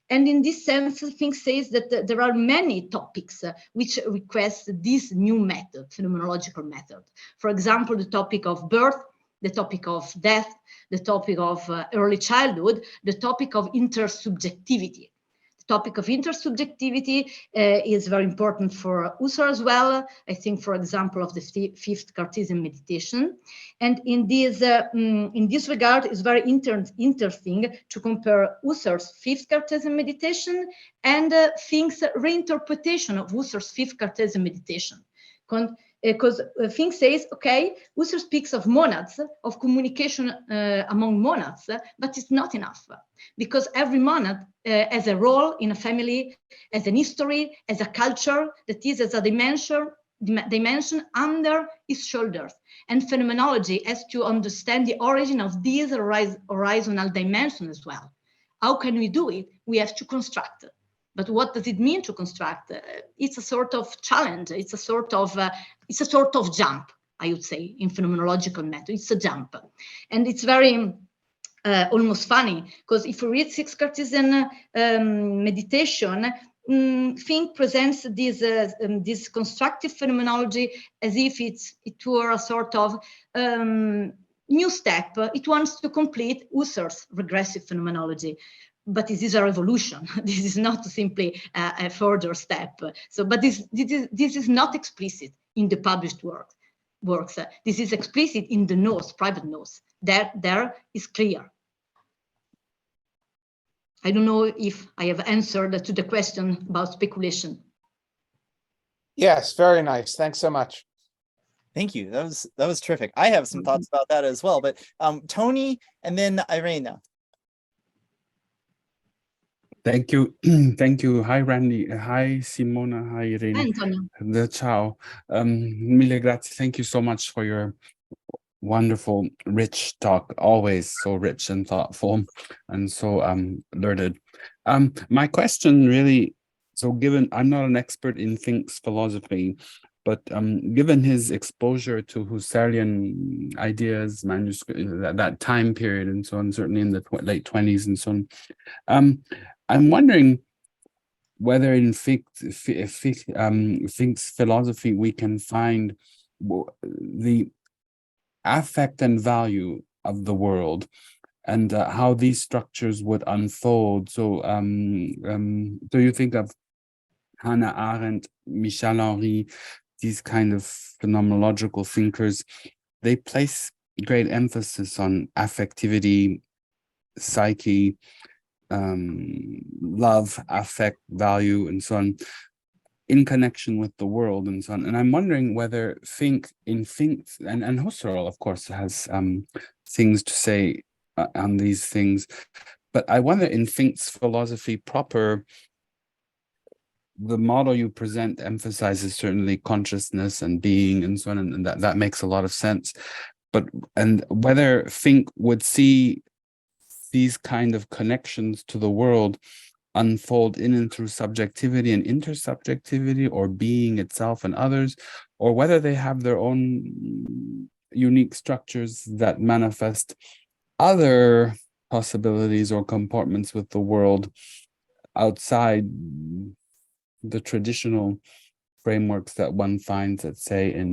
And in this sense, Fink says that there are many topics which request this new method, phenomenological method. For example, the topic of birth, the topic of death, the topic of early childhood, the topic of intersubjectivity. The topic of intersubjectivity is very important for Husserl as well. I think, for example, of the Fifth Cartesian Meditation. And in this regard, it's very interesting to compare Husserl's Fifth Cartesian Meditation and Fink's reinterpretation of Husserl's Fifth Cartesian Meditation. Because Fink says, okay, Husserl speaks of monads, of communication among monads, but it's not enough, because every monad has a role in a family, as an history, as a culture, that is, as a dimension under his shoulders. And phenomenology has to understand the origin of these horizontal dimensions as well. How can we do it? We have to construct. But what does it mean to construct? It's a sort of challenge. It's a sort of jump, I would say, in phenomenological method. It's a jump, and it's very almost funny, because if you read Sixth Cartesian Meditation, Fink presents this constructive phenomenology as if it were a sort of new step. It wants to complete Husserl's regressive phenomenology. But this is a revolution. This is not simply a further step. So, but this is not explicit in the published works. This is explicit in the notes, private notes. There is clear. I don't know if I have answered to the question about speculation. Yes, very nice. Thanks so much. Thank you. That was terrific. I have some thoughts about that as well. But Tony and then Irene. Thank you. Thank you. Hi, Randy. Hi, Simona. Hi, Irene. Antonio. Ciao. Mille grazie. Thank you so much for your wonderful, rich talk. Always so rich and thoughtful and so learned. My question really, so given I'm not an expert in Fink's philosophy, but given his exposure to Husserlian ideas, manuscript, that time period and so on, certainly in the late 20s and so on, I'm wondering whether in Fink's philosophy we can find the affect and value of the world and how these structures would unfold. So do you think of Hannah Arendt, Michel Henry, these kind of phenomenological thinkers? They place great emphasis on affectivity, psyche, love, affect, value, and so on, in connection with the world and so on. And I'm wondering whether Fink and Husserl, of course, has things to say on these things. But I wonder in Fink's philosophy proper, the model you present emphasizes certainly consciousness and being and so on, and that makes a lot of sense. And whether Fink would see these kind of connections to the world unfold in and through subjectivity and intersubjectivity, or being itself and others, or whether they have their own unique structures that manifest other possibilities or compartments with the world outside the traditional frameworks that one finds, let's say, in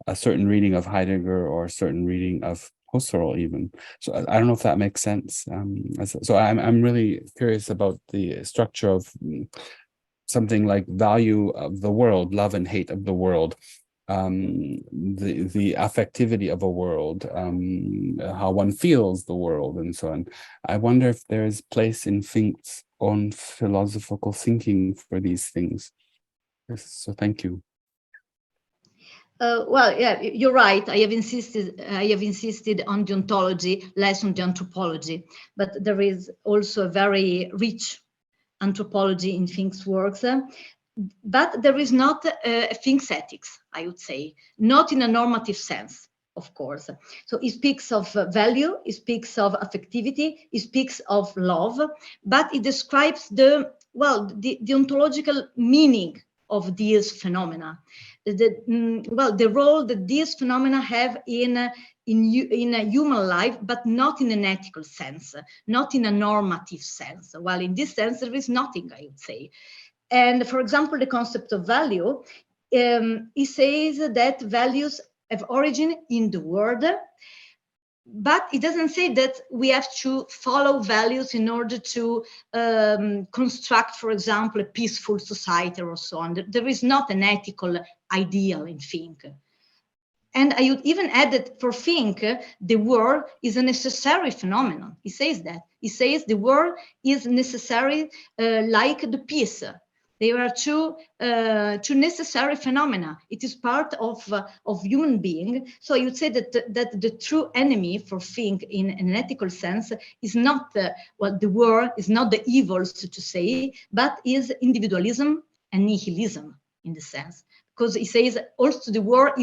a certain reading of Heidegger or a certain reading of Husserl even. So I don't know if that makes sense. So I'm really curious about the structure of something like value of the world, love and hate of the world, the affectivity of a world, how one feels the world, and so on. I wonder if there is place in Fink's own philosophical thinking for these things. So thank you. Well, yeah, you're right. I have insisted on the ontology, less on the anthropology. But there is also a very rich anthropology in Fink's works. But there is not a Fink's ethics, I would say, not in a normative sense, of course. So he speaks of value, he speaks of affectivity, he speaks of love, but he describes the ontological meaning of these phenomena. The role that these phenomena have in a human life, but not in an ethical sense, not in a normative sense. Well, in this sense, there is nothing, I would say. And for example, the concept of value, he says that values have origin in the world, but it doesn't say that we have to follow values in order to construct, for example, a peaceful society or so on. There is not an ethical ideal in Fink. And I would even add that for Fink, the war is a necessary phenomenon. He says that. He says the war is necessary like the peace. They are two necessary phenomena. It is part of human being. So I would say that the true enemy for Fink in an ethical sense is not the war, is not the evil, so to say, but is individualism and nihilism in the sense. Because he says also the war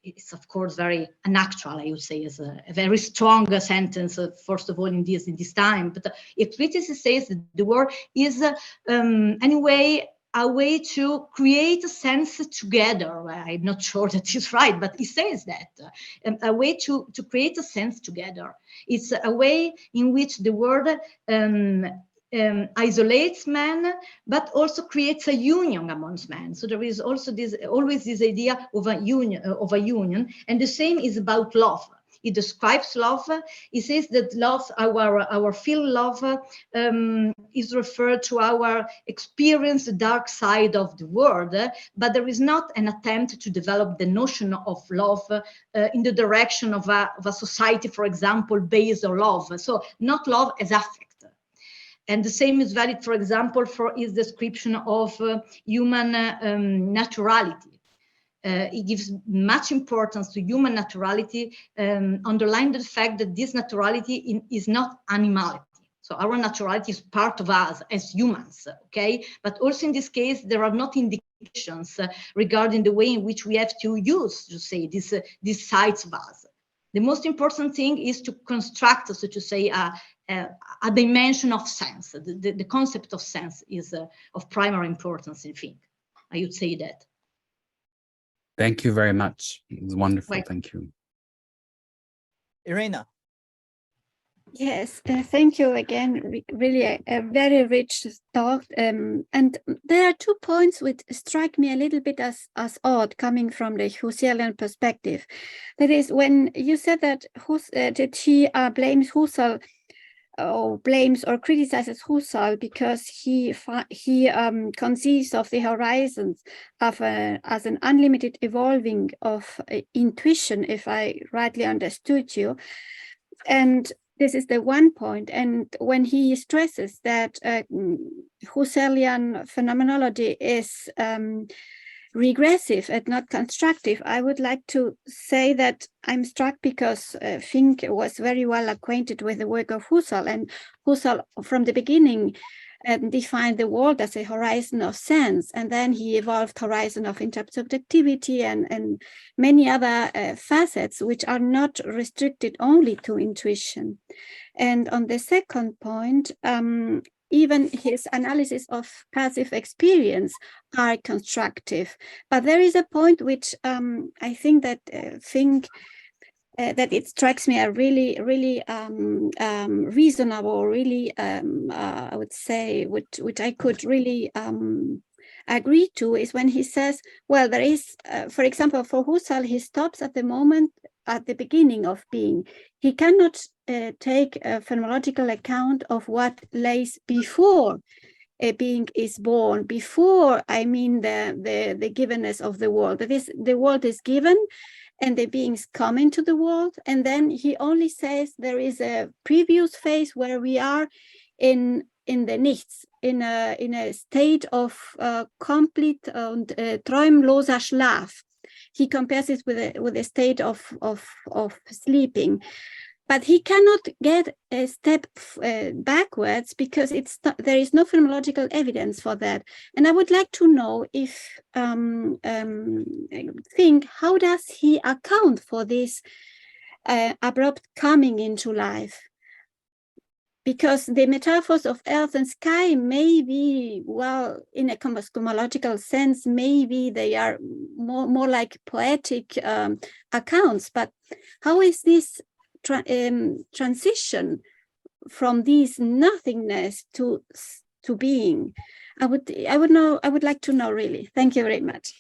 it's of course very unnatural, I would say, is a very strong sentence, first of all, in this time. But it critically says that the war is anyway a way to create a sense together. Well, I'm not sure that is right, but he says that a way to create a sense together. It's a way in which the world isolates man, but also creates a union amongst men. So there is also always this idea of a union, and the same is about love. He describes love. He says that love, our feel love, is referred to our experience the dark side of the world, but there is not an attempt to develop the notion of love in the direction of a society, for example, based on love. So not love as affect. And the same is valid, for example, for his description of human naturality. He gives much importance to human naturality, underlining the fact that this naturality is not animality. So our naturality is part of us as humans, okay? But also in this case, there are not indications regarding the way in which we have to use, to say, these sides of us. The most important thing is to construct, so to say, a dimension of sense. The concept of sense is of primary importance in Fink. I would say that. Thank you very much. It was wonderful. Right. Thank you. Irena. Yes, thank you again. Really a very rich talk. And there are 2 points which strike me a little bit as odd coming from the Husserlian perspective. That is, when you said that he blames Husserl, or blames or criticizes Husserl because he conceives of the horizons of as an unlimited evolving of intuition, if I rightly understood you. And this is the one point. And when he stresses that Husserlian phenomenology is regressive and not constructive, I would like to say that I'm struck because Fink was very well acquainted with the work of Husserl, and Husserl from the beginning defined the world as a horizon of sense, and then he evolved horizon of intersubjectivity and many other facets which are not restricted only to intuition. And on the second point, even his analysis of passive experience are constructive. But there is a point which I think that that it strikes me a really, really reasonable, really, I would say, which I could really agree to, is when he says, well, there is, for example, for Husserl, he stops at the moment, at the beginning of being. He cannot take a phenomenological account of what lays before a being is born, before, I mean, the givenness of the world. That is, the world is given, and the beings come into the world, and then he only says there is a previous phase where we are in the nichts, in a state of complete träumloser Schlaf. He compares it with a state of sleeping. But he cannot get a step backwards because there is no phenomenological evidence for that. And I would like to know if how does he account for this abrupt coming into life? Because the metaphors of earth and sky may be, well, in a cosmological sense, maybe they are more like poetic accounts. But how is this transition from this nothingness to being? I would like to know, really. Thank you very much.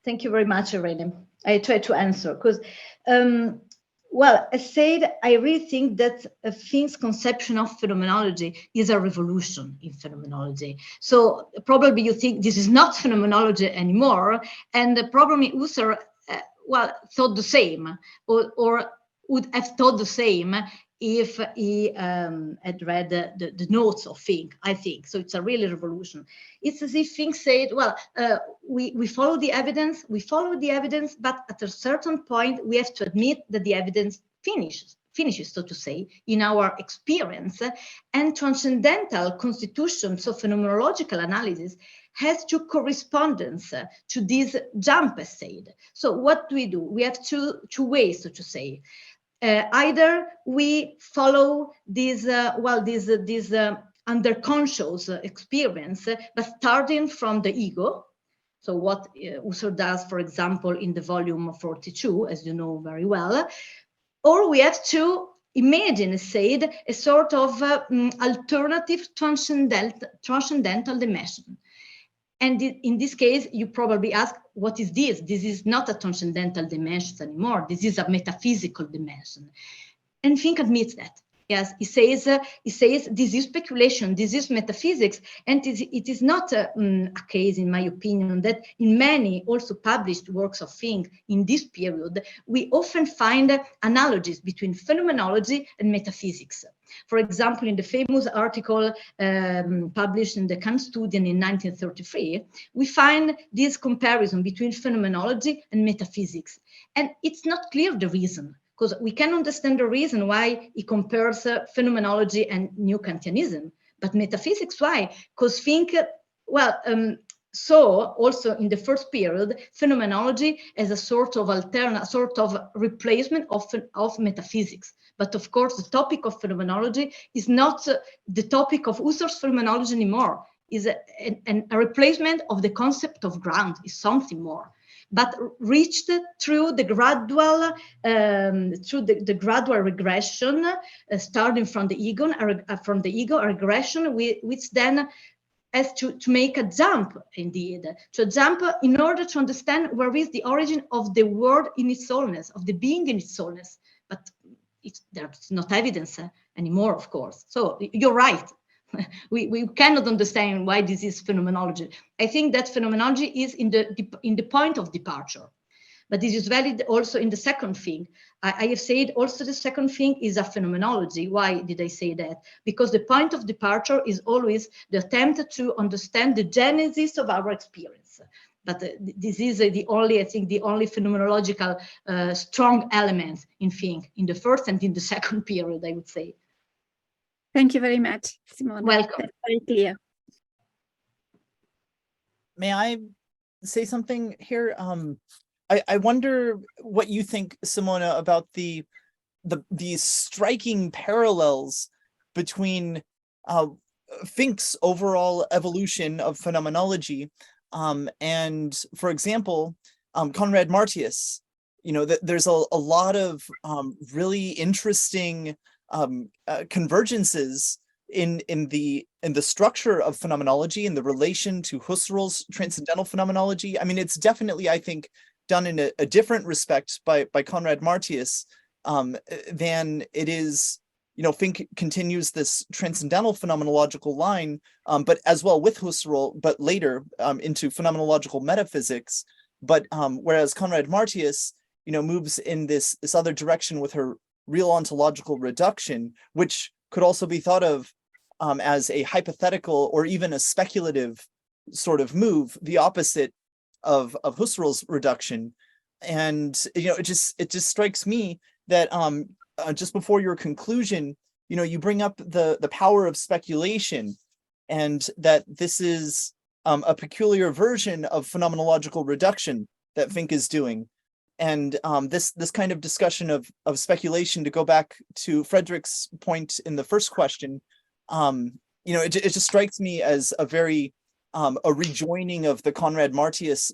Thank you very much, Irene. I try to answer because, well, as said, I really think that Fink's conception of phenomenology is a revolution in phenomenology. So probably you think this is not phenomenology anymore, and probably Husserl, well, thought the same, or would have thought the same if he had read the notes of Fink, I think. So it's a really revolution. It's as if Fink said, well, we follow the evidence, but at a certain point, we have to admit that the evidence finishes, so to say, in our experience, and transcendental constitution, so phenomenological analysis, has to correspondence to this jump, as said. So what do? We have two ways, so to say. Either we follow this underconscious experience, but starting from the ego. So what Husserl does, for example, in the volume 42, as you know very well, or we have to imagine, said, a sort of alternative transcendental dimension. And in this case, you probably ask, what is this? This is not a transcendental dimension anymore. This is a metaphysical dimension. And Fink admits that. Yes, he says this is speculation, this is metaphysics, and it is not a case, in my opinion, that in many also published works of Fink in this period, we often find analogies between phenomenology and metaphysics. For example, in the famous article published in the Kant-Studien in 1933, we find this comparison between phenomenology and metaphysics. And it's not clear the reason, because we can understand the reason why he compares phenomenology and new Kantianism. But metaphysics, why? Because Fink, saw also in the first period, phenomenology as a sort of replacement of metaphysics. But of course, the topic of phenomenology is not the topic of Husserl's phenomenology anymore. Is a replacement of the concept of ground, is something more, but reached through the gradual regression, starting from the ego, a regression which then has to make a jump, indeed, to jump in order to understand where is the origin of the world in its soulness, of the being in its soulness. But there's not evidence anymore, of course. So you're right. We cannot understand why this is phenomenology. I think that phenomenology is in the point of departure. But this is valid also in the second thing. I have said also the second thing is a phenomenology. Why did I say that? Because the point of departure is always the attempt to understand the genesis of our experience. But this is the only phenomenological strong element in Fink, in the first and in the second period, I would say. Thank you very much, Simona. Welcome. That's very clear. May I say something here? I wonder what you think, Simona, about the these striking parallels between Fink's overall evolution of phenomenology and, for example, Conrad-Martius. You know, that there's a lot of really interesting convergences in the structure of phenomenology and the relation to Husserl's transcendental phenomenology. I mean, it's definitely, I think, done in a different respect by Conrad-Martius than it is. You know, Fink continues this transcendental phenomenological line, but as well with Husserl, but later into phenomenological metaphysics. But whereas Conrad-Martius, you know, moves in this other direction with her real ontological reduction, which could also be thought of as a hypothetical or even a speculative sort of move, the opposite of Husserl's reduction. And you know, it just strikes me that just before your conclusion, you know, you bring up the power of speculation, and that this is a peculiar version of phenomenological reduction that Fink is doing. And this kind of discussion of speculation, to go back to Frederick's point in the first question, you know, it just strikes me as a very a rejoining of the Conrad-Martius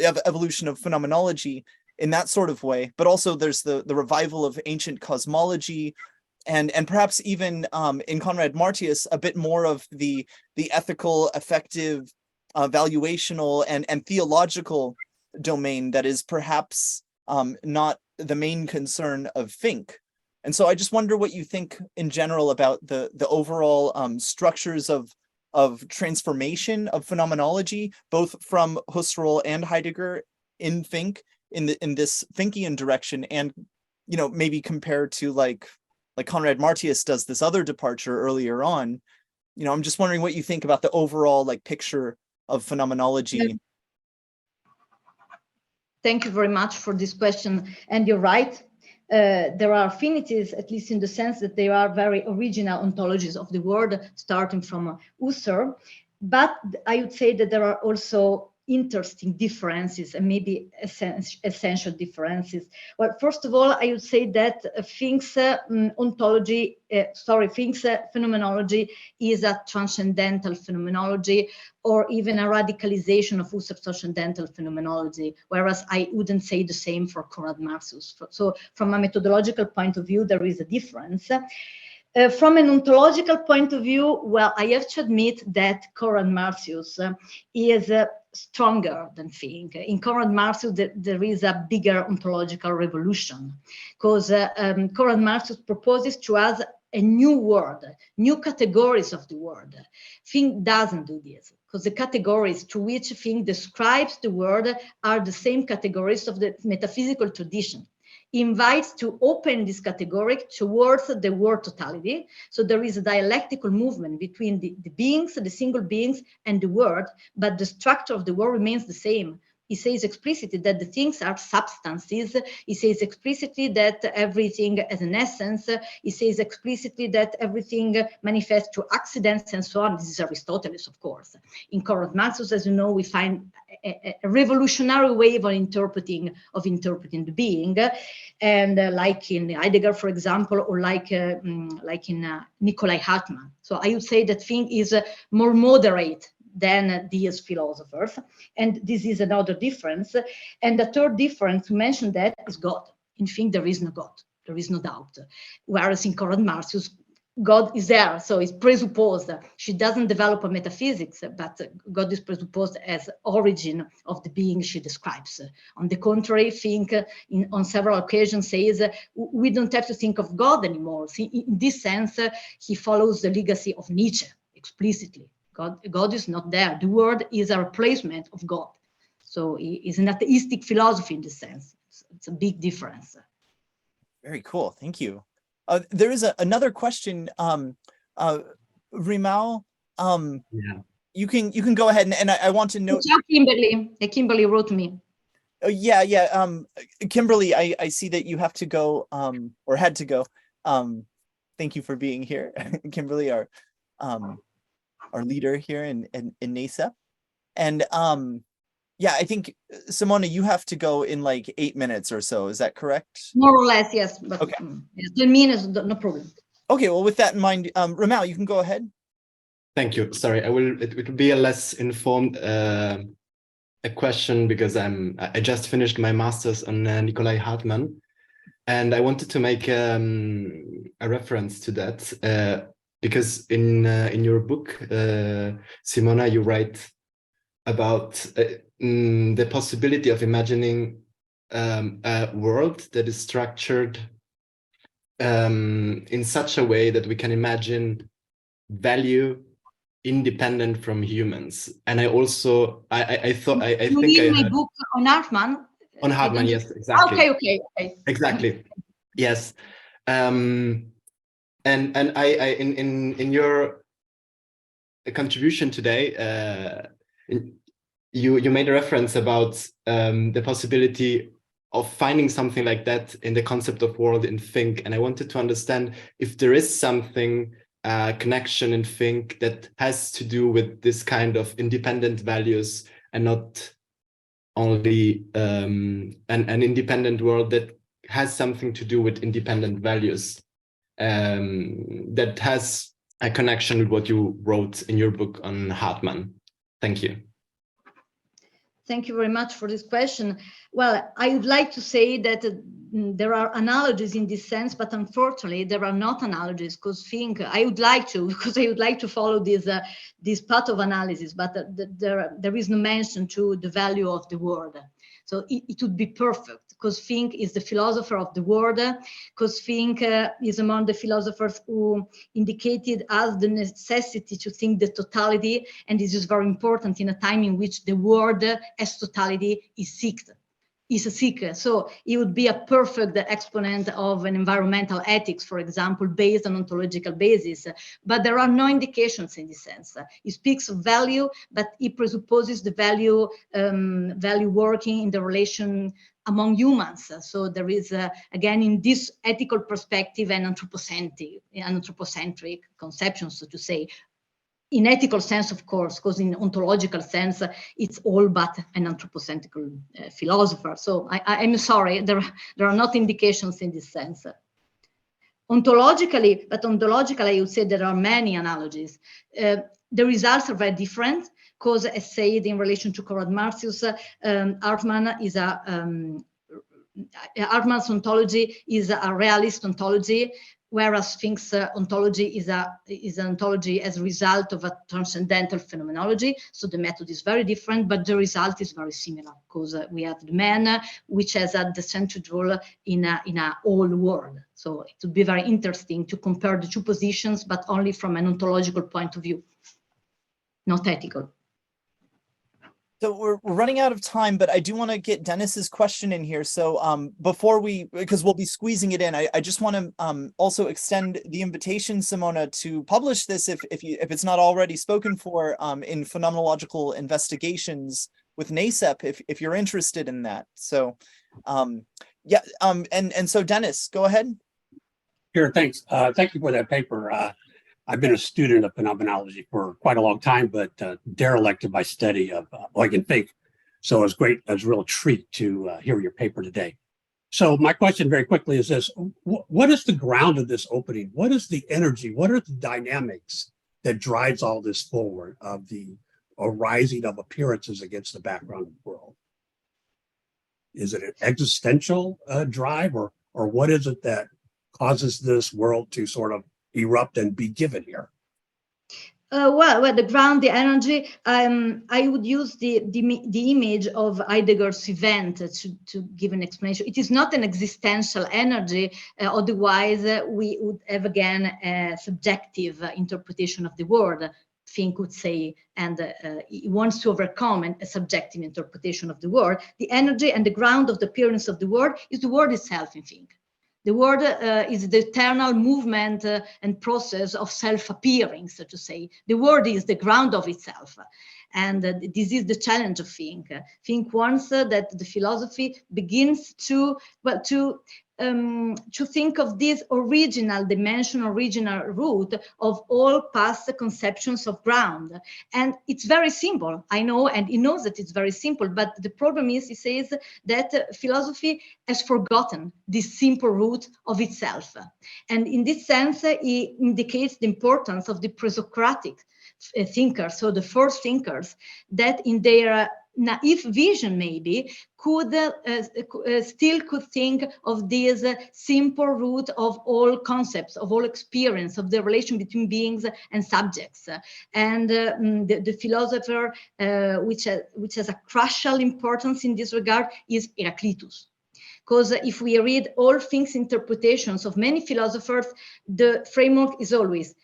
evolution of phenomenology in that sort of way. But also there's the revival of ancient cosmology, and perhaps even in Conrad-Martius a bit more of the ethical, affective, valuational, and theological domain that is perhaps not the main concern of Fink. And so I just wonder what you think in general about the overall structures of transformation of phenomenology, both from Husserl and Heidegger in Fink, in this Finkian direction, and you know, maybe compared to like Conrad-Martius does this other departure earlier on. You know, I'm just wondering what you think about the overall like picture of phenomenology. Thank you very much for this question. And you're right. There are affinities, at least in the sense that they are very original ontologies of the word, starting from Husserl. But I would say that there are also interesting differences and maybe essential differences. Well, first of all, I would say that Fink's Fink's phenomenology is a transcendental phenomenology, or even a radicalization of Husserl's transcendental phenomenology, whereas I wouldn't say the same for Conrad-Martius. So from a methodological point of view, there is a difference. From an ontological point of view, well, I have to admit that Conrad-Martius is stronger than Fink. In Conrad-Martius, there is a bigger ontological revolution, because Conrad-Martius proposes to us a new word, new categories of the word. Fink doesn't do this, because the categories to which Fink describes the word are the same categories of the metaphysical tradition. He invites to open this category towards the word totality. So there is a dialectical movement between the beings, the single beings, and the word, but the structure of the word remains the same. He says explicitly that the things are substances. He says explicitly that everything has an essence. He says explicitly that everything manifests through accidents and so on. This is Aristotle, of course. In Conrad-Martius, as you know, we find a revolutionary way of interpreting the being, and like in Heidegger, for example, or like in Nicolai Hartmann. So I would say that Fink is more moderate than these philosophers. And this is another difference. And the third difference, to mention that, is God. In Fink, there is no God. There is no doubt. Whereas in Conrad-Martius, God is there, so it's presupposed. She doesn't develop a metaphysics, but God is presupposed as origin of the being she describes. On the contrary, Fink, on several occasions, says we don't have to think of God anymore. See, in this sense, he follows the legacy of Nietzsche explicitly. God is not there. The word is a replacement of God. So it's an atheistic philosophy in this sense. It's a big difference. Very cool. Thank you. There is another question, Rimao. Yeah. You can go ahead, and I want to note. Kimberly. Kimberly wrote me. Yeah. Kimberly, I see that you have to go, or had to go. Thank you for being here, Kimberly, our leader here in NASEP. And Yeah, I think, Simona, you have to go in like 8 minutes or so. Is that correct? More or less, yes. But Okay. 10 minutes, no problem. Okay, well, with that in mind, Ramal, you can go ahead. Thank you. Sorry, it will be a less informed a question because I just finished my master's on Nicolai Hartmann, and I wanted to make a reference to that because in your book, Simona, you write about the possibility of imagining a world that is structured in such a way that we can imagine value independent from humans. And I also I thought I you think mean I my book on Hartmann? on Hartmann, yes, exactly. Okay. Exactly. Yes. And I in your contribution today, you made a reference about the possibility of finding something like that in the concept of world in Fink, and I wanted to understand if there is something connection in Fink that has to do with this kind of independent values and not only an independent world that has something to do with independent values, that has a connection with what you wrote in your book on Hartmann. Thank you. Thank you very much for this question. Well, I would like to say that there are analogies in this sense, but unfortunately there are not analogies because I would like to follow this path of analysis, but there is no mention to the value of the word. So it would be perfect because Fink is the philosopher of the word, because Fink is among the philosophers who indicated as the necessity to think the totality, and this is very important in a time in which the word as totality is a seeker. So he would be a perfect exponent of an environmental ethics, for example, based on ontological basis. But there are no indications in this sense. He speaks of value, but he presupposes the value working in the relation among humans. So there is, again, in this ethical perspective, an anthropocentric conception, so to say. In ethical sense, of course, because in ontological sense, it's all but an anthropocentric philosopher. So I'm sorry, there are not indications in this sense. Ontologically, I would say there are many analogies. The results are very different because, as said in relation to Conrad-Martius, Hartmann's ontology is a realist ontology, whereas Fink's ontology is an ontology as a result of a transcendental phenomenology. So the method is very different, but the result is very similar because we have the man, which has the central role in a whole world. So it would be very interesting to compare the two positions, but only from an ontological point of view, not ethical. So we're running out of time, but I do want to get Dennis's question in here. So because we'll be squeezing it in, I just want to also extend the invitation, Simona, to publish this if it's not already spoken for in phenomenological investigations with NASEP, if you're interested in that. So yeah, and so Dennis, go ahead. Sure, thanks. Thank you for that paper. I've been a student of phenomenology for quite a long time, but derelict in my study of Eugen-Fink. So it was great. It was a real treat to hear your paper today. So my question very quickly is this: what is the ground of this opening? What is the energy? What are the dynamics that drives all this forward of the arising of appearances against the background of the world? Is it an existential drive, or what is it that causes this world to sort of erupt and be given here? Well, the ground, the energy, I would use the image of Heidegger's event to give an explanation. It is not an existential energy, otherwise we would have again a subjective interpretation of the world, Fink would say, and he wants to overcome a subjective interpretation of the world. The energy and the ground of the appearance of the world is the world itself, in Fink. The world is the eternal movement and process of self-appearing, so to say. The world is the ground of itself. And this is the challenge of Fink. Fink wants that the philosophy begins to to think of this original dimension, original root of all past conceptions of ground. And it's very simple, I know, and he knows that it's very simple, but the problem is, he says that philosophy has forgotten this simple root of itself. And in this sense, he indicates the importance of the pre-Socratic thinkers, so the first thinkers, that in their naive vision maybe could still think of this simple root of all concepts, of all experience, of the relation between beings and subjects. And the philosopher which has a crucial importance in this regard is Heraclitus. Because if we read all things interpretations of many philosophers, the framework is always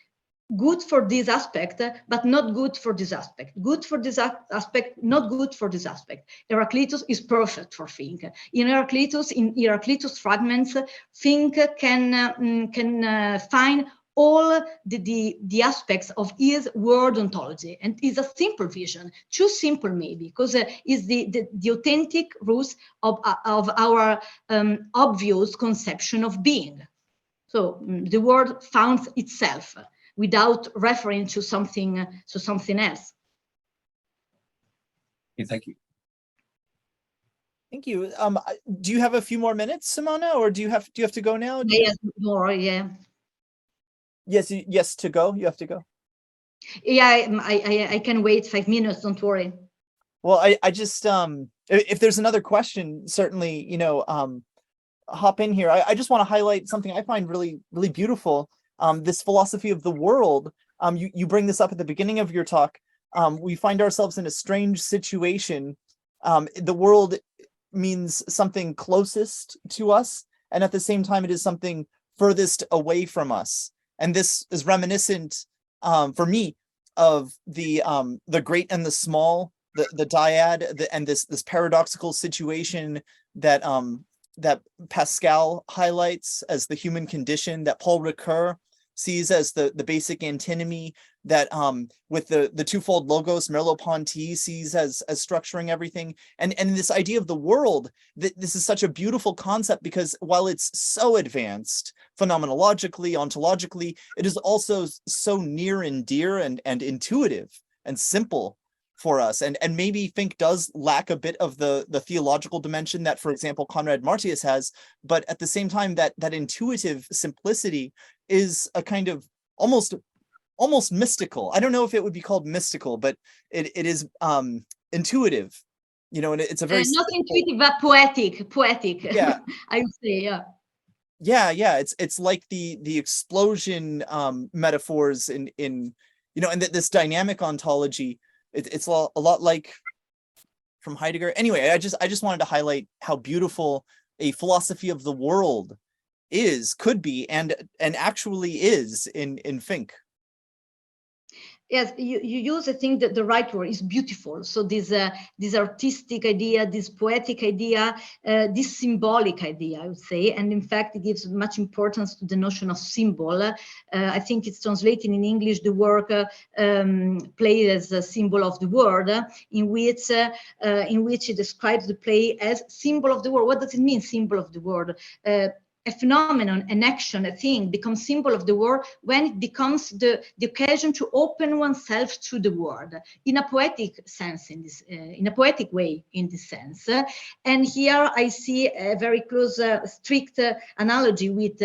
good for this aspect, but not good for this aspect. Good for this aspect, not good for this aspect. Heraclitus is perfect for think. In Heraclitus fragments, think can find all the aspects of his word ontology, and is a simple vision, too simple maybe, because is the authentic roots of our obvious conception of being. So the word founds itself, without referring to something else. Okay, thank you. Thank you. Do you have a few more minutes, Simona, or do you have to go now? Yes, more, yeah. Yes, to go. You have to go. Yeah, I can wait 5 minutes. Don't worry. Well, I just if there's another question, certainly, hop in here. I just want to highlight something I find really, really beautiful. This philosophy of the world. You bring this up at the beginning of your talk. We find ourselves in a strange situation. The world means something closest to us, and at the same time, it is something furthest away from us. And this is reminiscent, for me, of the great and the small, the dyad, and this paradoxical situation that that Pascal highlights as the human condition, that Paul Ricoeur sees as the basic antinomy, that with the twofold logos, Merleau-Ponty sees as structuring everything. And this idea of the world, that this is such a beautiful concept, because while it's so advanced phenomenologically, ontologically, it is also so near and dear and intuitive and simple for us. And maybe Fink does lack a bit of the theological dimension that, for example, Conrad-Martius has, but at the same time, that intuitive simplicity is a kind of almost mystical. I don't know if it would be called mystical, but it is intuitive, and it's a very not intuitive, but poetic. Yeah. I would say, yeah. Yeah. It's like the explosion metaphors in and this dynamic ontology. It's a lot like from Heidegger. Anyway, I just wanted to highlight how beautiful a philosophy of the world could be, and actually is in Fink. Yes, you use, I think, that the right word is beautiful. So this artistic idea, this poetic idea, this symbolic idea, I would say, and in fact, it gives much importance to the notion of symbol. I think it's translated in English, the work played as a symbol of the world, in which it describes the play as symbol of the world. What does it mean, symbol of the world? A phenomenon, an action, a thing becomes symbol of the world when it becomes the occasion to open oneself to the world in a poetic sense, in a poetic way, in this sense. And here I see a very close, strict analogy with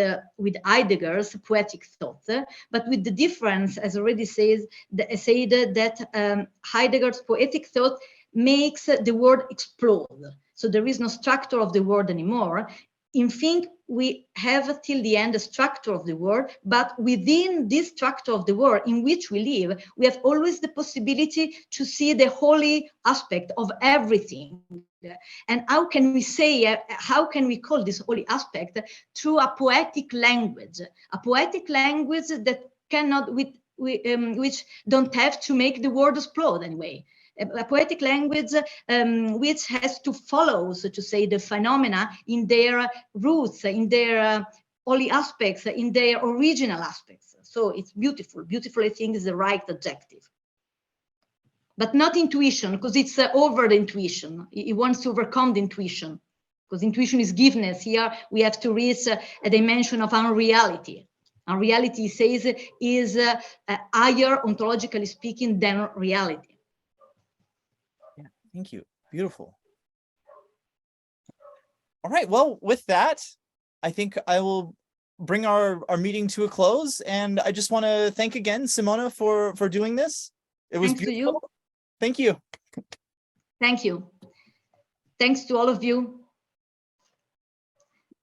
Heidegger's poetic thought, but with the difference, as already said, that Heidegger's poetic thought makes the word explode. So there is no structure of the word anymore. In Fink, we have till the end a structure of the world, but within this structure of the world in which we live, we have always the possibility to see the holy aspect of everything. And how can we call this holy aspect? Through a poetic language that cannot, which don't have to make the world explode anyway. A poetic language which has to follow, so to say, the phenomena in their roots, in their holy aspects, in their original aspects. So it's beautiful. Beautiful, I think, is the right adjective. But not intuition, because it's over the intuition. It wants to overcome the intuition. because intuition is giveness. Here we have to reach a dimension of unreality. Unreality, he says, is higher, ontologically speaking, than reality. Yeah, thank you. Beautiful. All right, well, with that, I think I will bring our meeting to a close. And I just want to thank again Simona for doing this. It was Thanks beautiful. to you. Thank you. Thank you. Thanks to all of you.